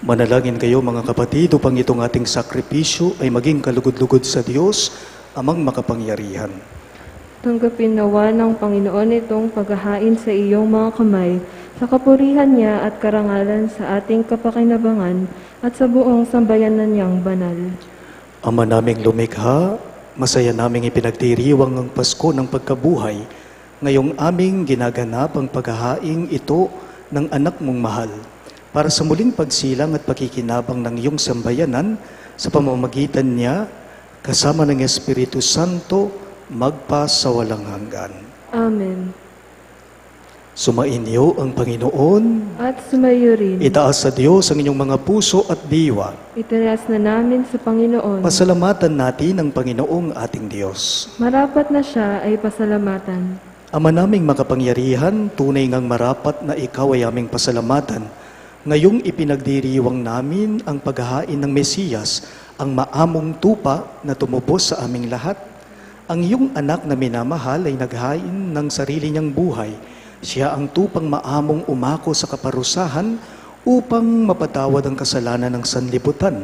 Manalangin kayo mga kapatid upang itong ating sakripisyo ay maging kalugod-lugod sa Diyos, amang makapangyarihan. Tanggapin nawa ng Panginoon itong paghahain sa iyong mga kamay, sa kapurihan niya at karangalan sa ating kapakinabangan at sa buong sambayanan niyang banal. Ama naming lumikha, masaya naming ipinagdiriwang ang Pasko ng pagkabuhay, ngayong aming ginaganap ang paghahaing ito ng anak mong mahal, para sa muling pagsilang at pakikinabang ng iyong sambayanan sa pamamagitan niya, kasama ng Espiritu Santo, magpa sa walang hanggan. Amen. Sumainyo ang Panginoon, At sumayo rin. itaas sa Diyos ang inyong mga puso at diwa. Itinas na namin sa Panginoon. Pasalamatan natin ang Panginoong ating Diyos. Marapat na siya ay pasalamatan. Ama naming makapangyarihan, tunay ngang marapat na ikaw ay aming pasalamatan. Ngayong ipinagdiriwang namin ang paghahain ng Mesiyas, ang maamong tupa na tumubos sa aming lahat. Ang iyong anak na minamahal ay naghain ng sarili niyang buhay. Siya ang tupang maamong umako sa kaparusahan upang mapatawad ang kasalanan ng sanlibutan.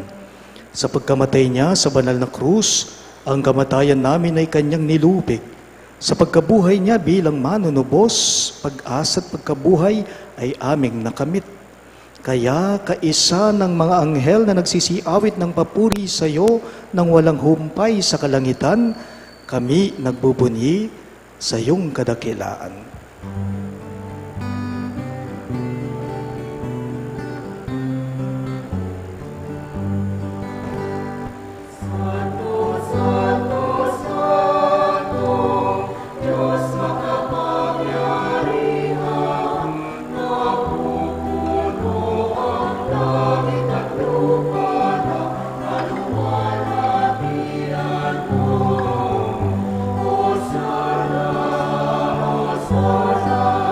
Sa pagkamatay niya sa banal na krus, ang kamatayan namin ay kanyang nilubig. Sa pagkabuhay niya bilang manunubos, pag-asa at pagkabuhay ay aming nakamit. Kaya kaisa ng mga anghel na nagsisiawit ng papuri sa iyo nang walang humpay sa kalangitan, kami nagbubunyi sa iyong kadakilaan. Hosanna,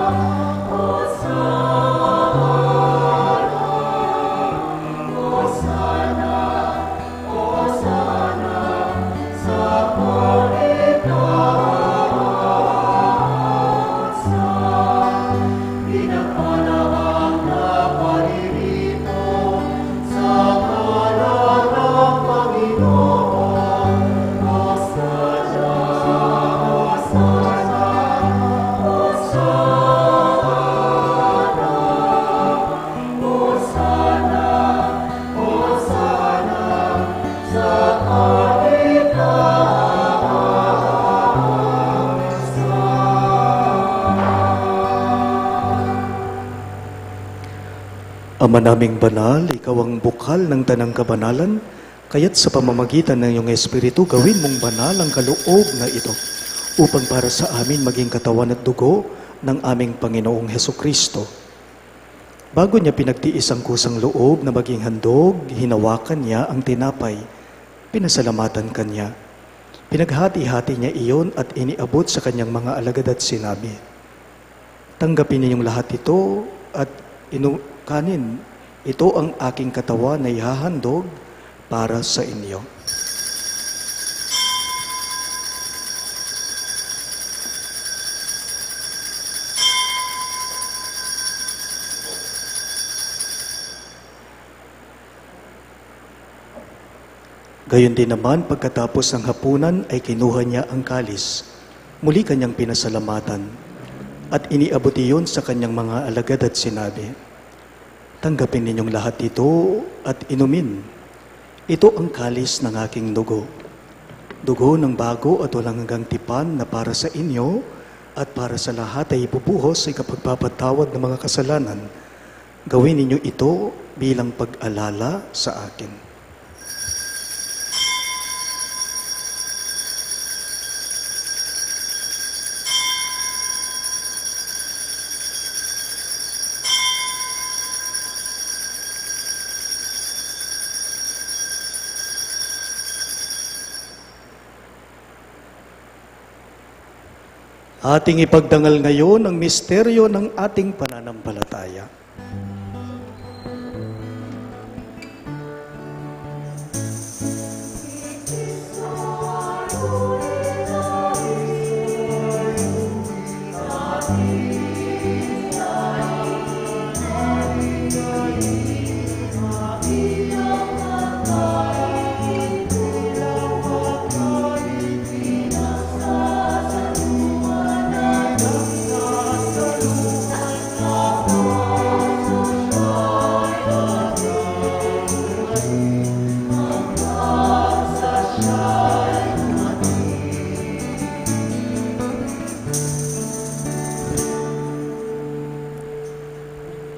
Ama naming banal, ikaw ang bukal ng tanang kabanalan, kaya't sa pamamagitan ng iyong Espiritu, gawin mong banal ang kaloob na ito, upang para sa amin maging katawan at dugo ng aming Panginoong Hesukristo. Bago niya pinagtiis ang kusang loob na maging handog, hinawakan niya ang tinapay, pinasalamatan kanya. Pinaghati-hati niya iyon at iniabot sa kanyang mga alagad at sinabi, "Tanggapin ninyong lahat ito at kanin, ito ang aking katawan na ihahandog para sa inyo." Gayon din naman, pagkatapos ng hapunan ay kinuha niya ang kalis. Muli kanyang pinasalamatan at iniabot iyon sa kanyang mga alagad at sinabi, "Tanggapin ninyong lahat ito at inumin. Ito ang kalis ng aking dugo. Dugo ng bago at walang hanggang tipan na para sa inyo at para sa lahat ay ibubuhos sa ikapagpapatawad ng mga kasalanan. Gawin ninyo ito bilang pag-alala sa akin." Ating ipagdangal ngayon ang misteryo ng ating pananampalataya.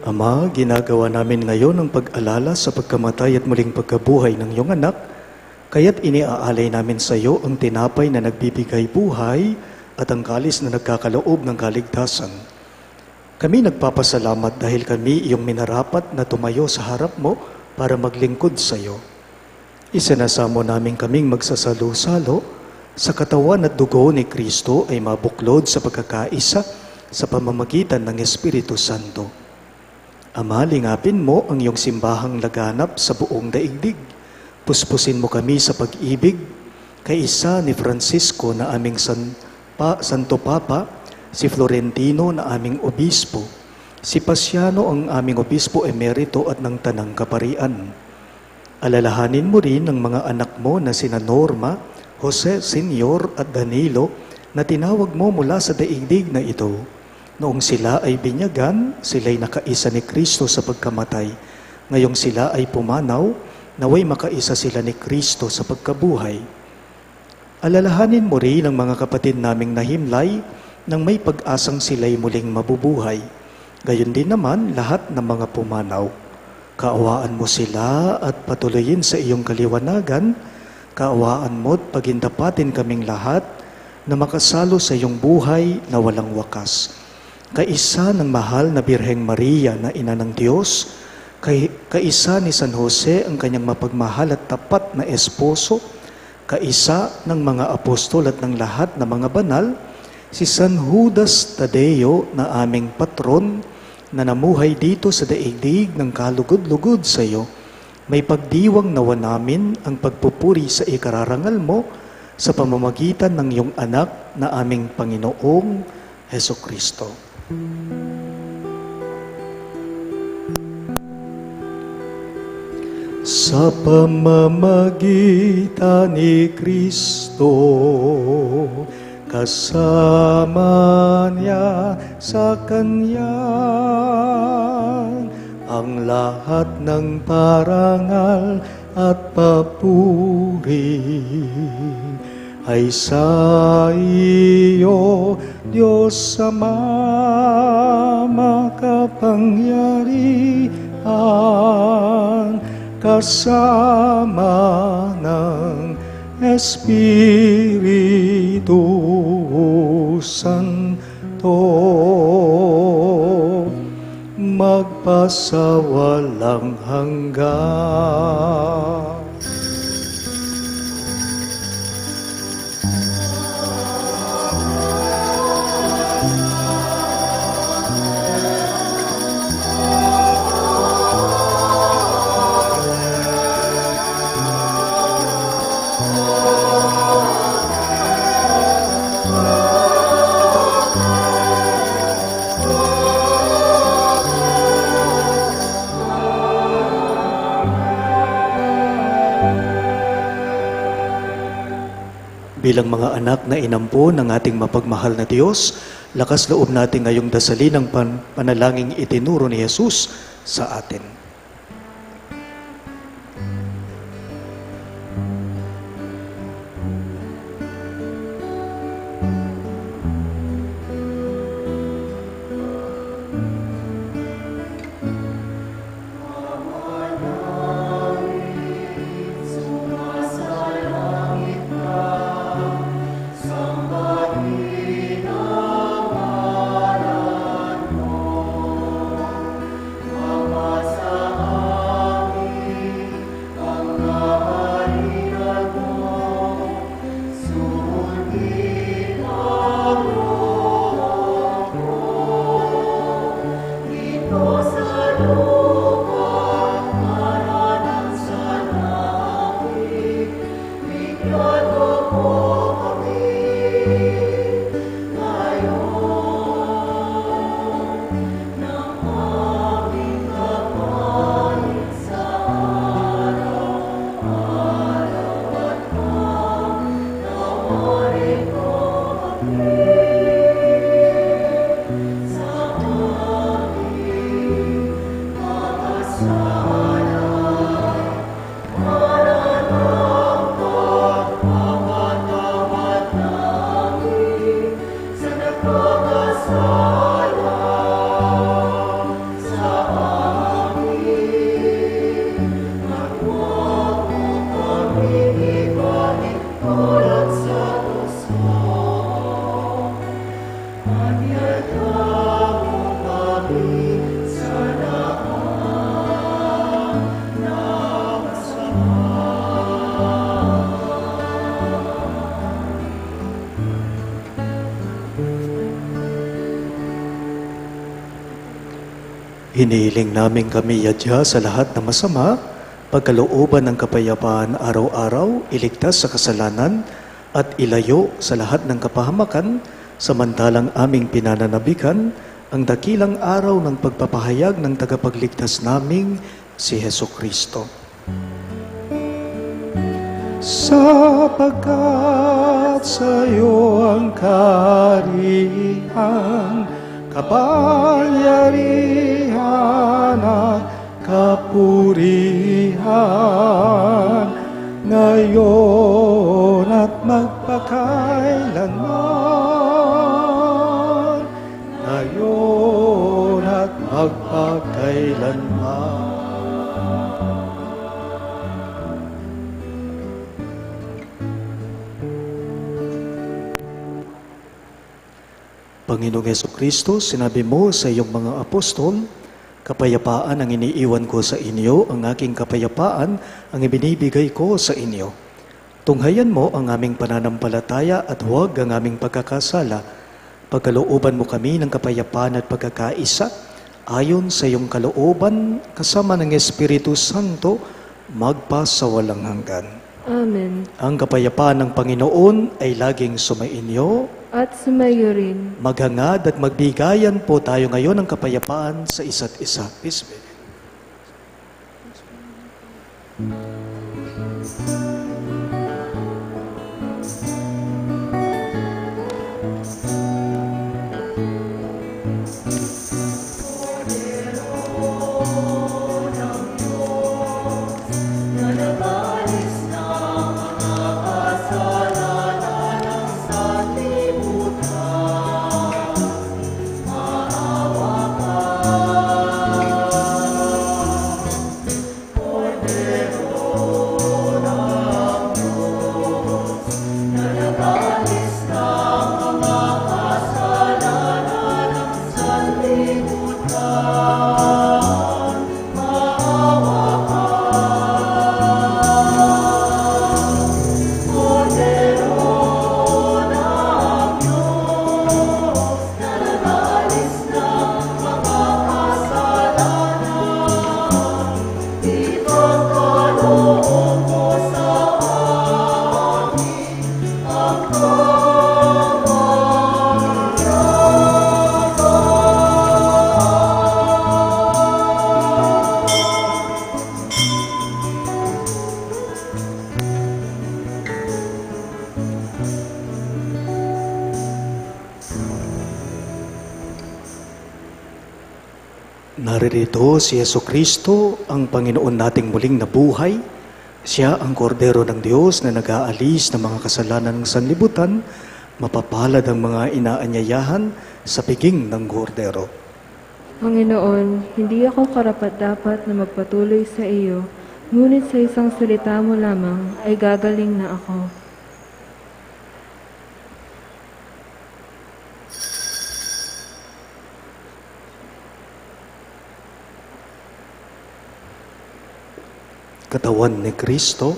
Ama, ginagawa namin ngayon ang pag-alala sa pagkamatay at muling pagkabuhay ng iyong anak, kaya't iniaalay namin sa iyo ang tinapay na nagbibigay buhay at ang kalis na nagkakaloob ng kaligtasan. Kami nagpapasalamat dahil kami iyong minarapat na tumayo sa harap mo para maglingkod sa iyo. Isinasamo namin kaming magsasalo-salo sa katawan at dugo ni Kristo ay mabuklod sa pagkakaisa sa pamamagitan ng Espiritu Santo. Ama, lingapin mo ang iyong simbahang laganap sa buong daigdig. Puspusin mo kami sa pag-ibig, kaisa ni Francisco na aming Santo Papa, si Florentino na aming Obispo, si Pasiano ang aming Obispo Emerito at ng Tanang Kaparian. Alalahanin mo rin ang mga anak mo na sina Norma, Jose Senior at Danilo na tinawag mo mula sa daigdig na ito. Noong sila ay binyagan, sila'y nakaisa ni Kristo sa pagkamatay. Ngayong sila ay pumanaw, naway makaisa sila ni Kristo sa pagkabuhay. Alalahanin mo rin ang mga kapatid naming nahimlay nang may pag-asang sila'y muling mabubuhay. Gayon din naman lahat ng mga pumanaw. Kaawaan mo sila at patuloyin sa iyong kaliwanagan. Kaawaan mo at pagindapatin kaming lahat na makasalo sa iyong buhay na walang wakas. Kaisa ng mahal na Birheng Maria na ina ng Diyos, kaisa ni San Jose ang kanyang mapagmahal at tapat na esposo, kaisa ng mga apostol at ng lahat ng mga banal, si San Judas Tadeo na aming patron na namuhay dito sa daigdig ng kalugod-lugod sa iyo, may pagdiwang nawa namin ang pagpupuri sa ikararangal mo sa pamamagitan ng iyong anak na aming Panginoong Hesukristo. Sa pamamagitan ni Kristo, kasama niya sa Kanya, ang lahat ng parangal at papuri ay sa iyo, Diyos Ama makapangyarihan, kasama ng Espiritu Santo, magpasawalang hanggan. Bilang mga anak na inampo ng ating mapagmahal na Diyos, lakas loob natin ngayong dasalin ang panalangin itinuro ni Jesus sa atin. Hinihiling namin kami yadya sa lahat na masama, pagkalooban ng kapayapaan araw-araw, iligtas sa kasalanan, at ilayo sa lahat ng kapahamakan, samantalang aming pinananabikan ang dakilang araw ng pagpapahayag ng tagapagligtas naming si Heso Kristo. Sapagkat sa iyo ang kaharian, kapangyarihan at kapurihan, ngayon at magpakailanman, ngayon at magpakailanman. Panginoong Jesucristo, sinabi mo sa iyong mga apostol, kapayapaan ang iniiwan ko sa inyo, ang aking kapayapaan ang ibinibigay ko sa inyo. Tunghayan mo ang aming pananampalataya at huwag ang aming pagkakasala. Pagkalooban mo kami ng kapayapaan at pagkakaisa, ayon sa iyong kalooban, kasama ng Espiritu Santo, magpasawalang hanggan. Amen. Ang kapayapaan ng Panginoon ay laging sumainyo. At sumayo rin. Maghangad at magbigayan po tayo ngayon ng kapayapaan sa isa't isa. Peace be. Naririto si Yesu Kristo, ang Panginoon nating muling nabuhay. Siya ang kordero ng Diyos na nag-aalis ng mga kasalanan ng sanlibutan. Mapapalad ang mga inaanyayahan sa piging ng kordero. Panginoon, hindi ako karapat-dapat na magpatuloy sa iyo, ngunit sa isang salita mo lamang ay gagaling na ako. Katawan ni Kristo,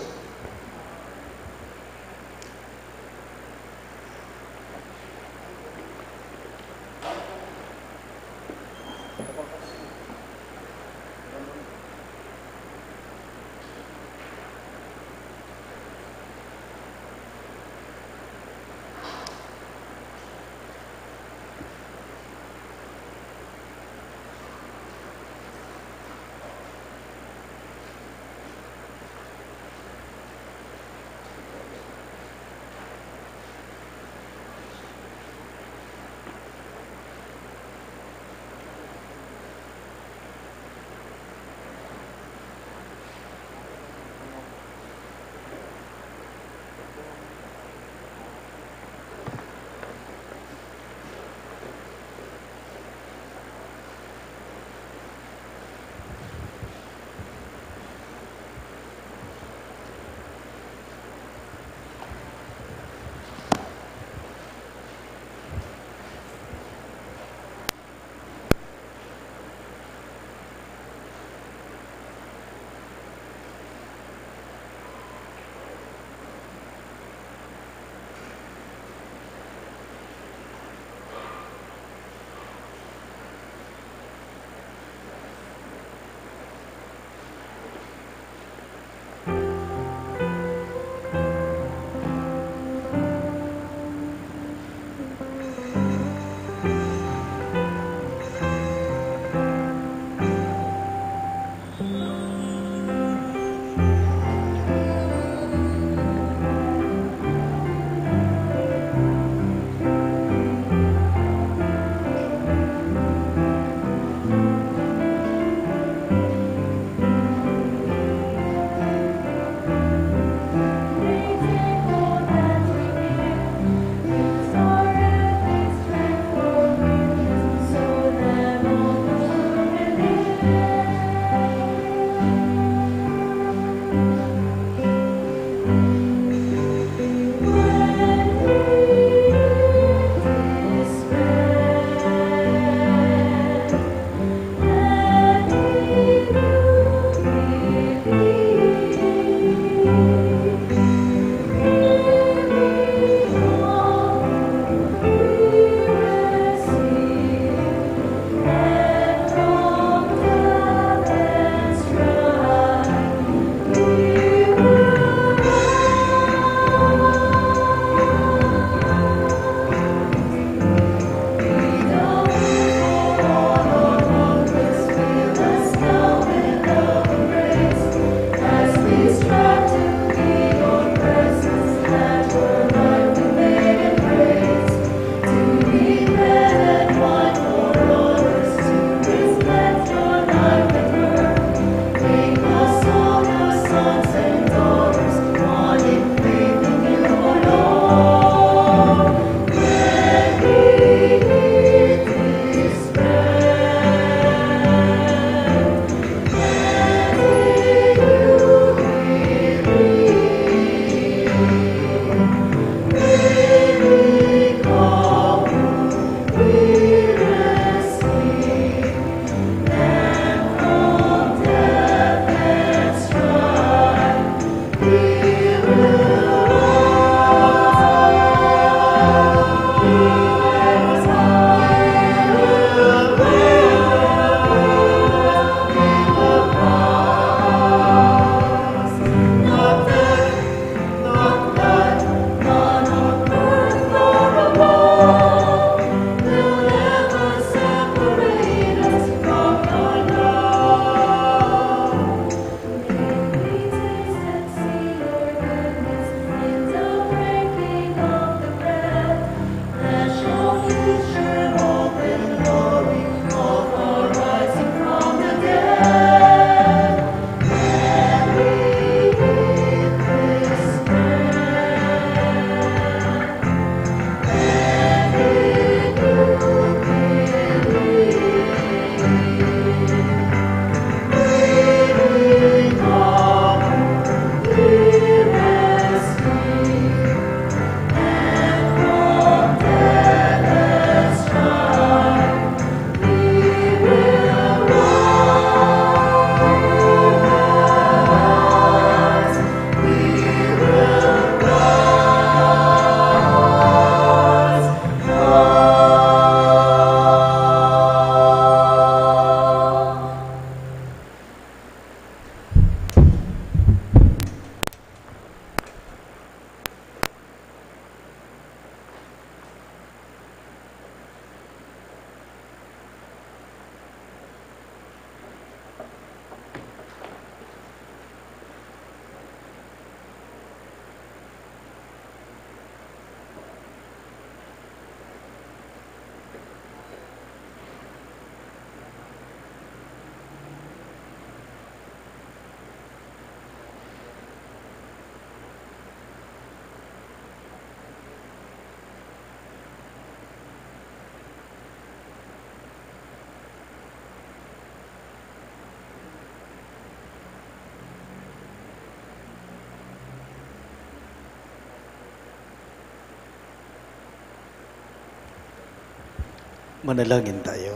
Manalangin tayo.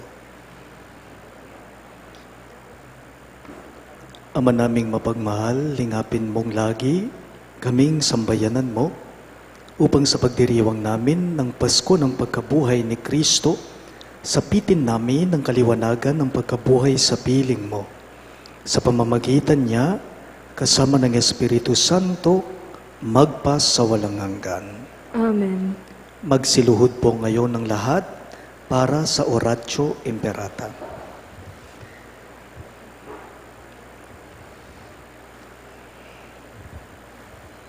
Ama naming mapagmahal, lingapin mong lagi kaming sambayanan mo upang sa pagdiriwang namin ng Pasko ng pagkabuhay ni Kristo, sapitin namin ang kaliwanagan ng pagkabuhay sa piling mo. Sa pamamagitan niya, kasama ng Espiritu Santo, magpas sa walang hanggan. Amen. Magsiluhod po ngayon ng lahat para sa Oratio Imperata.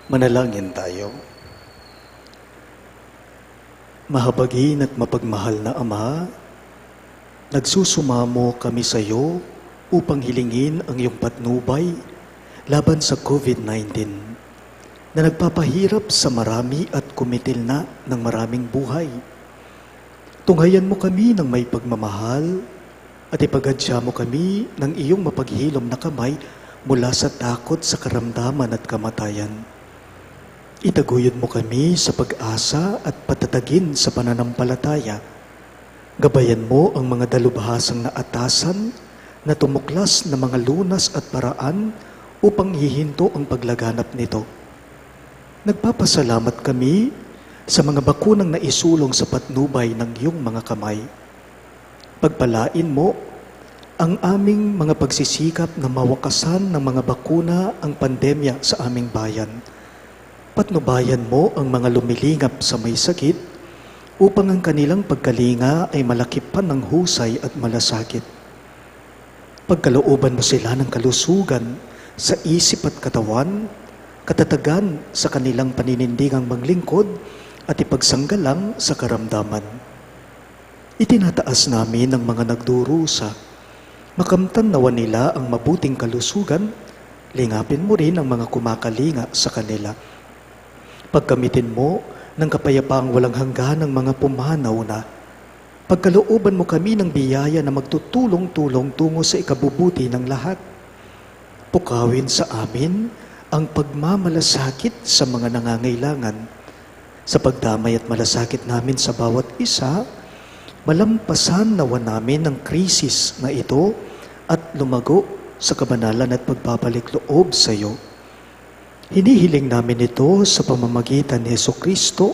Manalangin tayo. Mahabagin at mapagmahal na Ama, nagsusumamo kami sa iyo upang hilingin ang iyong patnubay laban sa COVID-19 na nagpapahirap sa marami at kumitil na ng maraming buhay. Tunghayan mo kami ng may pagmamahal at ipagadya mo kami ng iyong mapaghilom na kamay mula sa takot sa karamdaman at kamatayan. Itaguyod mo kami sa pag-asa at patatagin sa pananampalataya. Gabayan mo ang mga dalubhasang naatasan na tumuklas na mga lunas at paraan upang hihinto ang paglaganap nito. Nagpapasalamat kami sa mga bakunang naisulong sa patnubay ng iyong mga kamay. Pagpalain mo ang aming mga pagsisikap na mawakasan ng mga bakuna ang pandemya sa aming bayan. Patnubayan mo ang mga lumilingap sa may sakit upang ang kanilang pagkalinga ay malakipan ng husay at malasakit. Pagkalooban mo sila ng kalusugan sa isip at katawan, katatagan sa kanilang paninindigang maglingkod at ipagsanggalang sa karamdaman. Itinataas namin ang mga nagdurusa. Makamtan nawa nila ang mabuting kalusugan, lingapin mo rin ang mga kumakalinga sa kanila. Pagkamitin mo ng kapayapaang walang hanggan ng mga pumanaw na. Pagkalooban mo kami ng biyaya na magtutulong-tulong tungo sa ikabubuti ng lahat. Pukawin sa amin ang pagmamalasakit sa mga nangangailangan. Sa pagdamay at malasakit namin sa bawat isa, malampasan nawa namin ang krisis na ito at lumago sa kabanalan at pagpapalik loob sa iyo. Hinihiling namin ito sa pamamagitan ni Jesucristo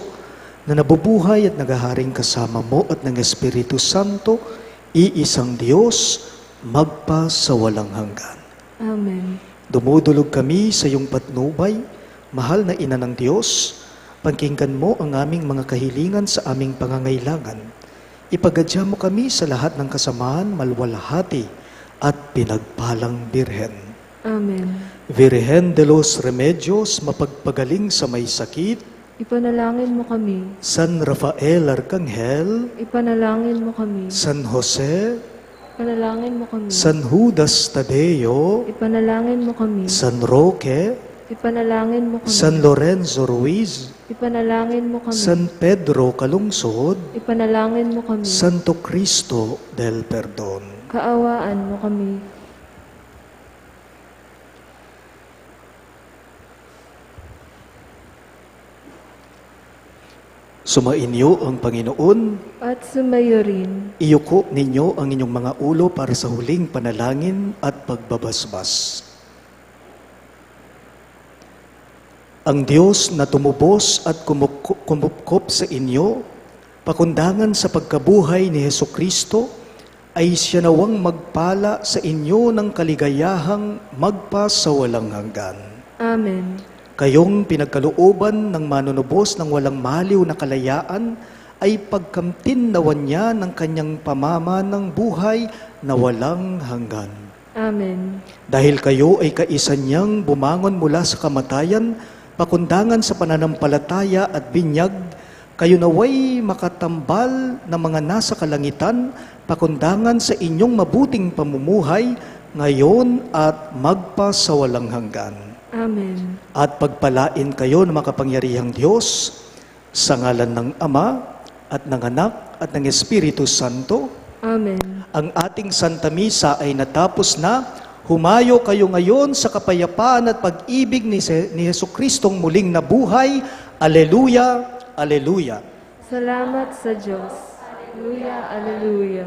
na nabubuhay at nagaharing kasama mo at ng Espiritu Santo, iisang Diyos, magpa sa walang hanggan. Amen. Dumudulog kami sa iyong patnubay, mahal na Ina ng Diyos, pagkinggan mo ang aming mga kahilingan sa aming pangangailangan. Ipagadya mo kami sa lahat ng kasamaan, malwalhati at pinagpalang Birhen. Amen. Virgen de los Remedios, mapagpagaling sa may sakit, Ipanalangin mo kami. San Rafael Arcangel, Ipanalangin mo kami. San Jose, Ipanalangin mo kami. San Judas Tadeo, Ipanalangin mo kami. San Roque, Ipanalangin mo kami. San Lorenzo Ruiz, Ipanalangin mo kami. San Pedro Calungsod, Ipanalangin mo kami. Santo Cristo del Perdon. Kaawaan mo kami. Sumainyo ang Panginoon, At sumayo rin. iyuko ninyo ang inyong mga ulo para sa huling panalangin at pagbabasbas. Ang Diyos na tumubos at kumupkop sa inyo, pakundangan sa pagkabuhay ni Jesucristo, ay siya nawang magpala sa inyo ng kaligayahang magpas sa walang hanggan. Amen. Kayong pinagkalooban ng manunubos ng walang maliw na kalayaan ay pagkamtin nawan niya ng kanyang pamamanang buhay na walang hanggan. Amen. Dahil kayo ay kaisa niyang bumangon mula sa kamatayan, pakundangan sa pananampalataya at binyag, kayo naway makatambal na mga nasa kalangitan, pakundangan sa inyong mabuting pamumuhay, ngayon at magpa sa walang hanggan. Amen. At pagpalain kayo ng makapangyarihang Diyos, sa ngalan ng Ama, at ng Anak, at ng Espiritu Santo. Amen. Ang ating Santa Misa ay natapos na. Humayo kayo ngayon sa kapayapaan at pag-ibig ni Jesucristong muling nabuhay. Aleluya, aleluya. Salamat sa Diyos. Alleluia, Alleluia.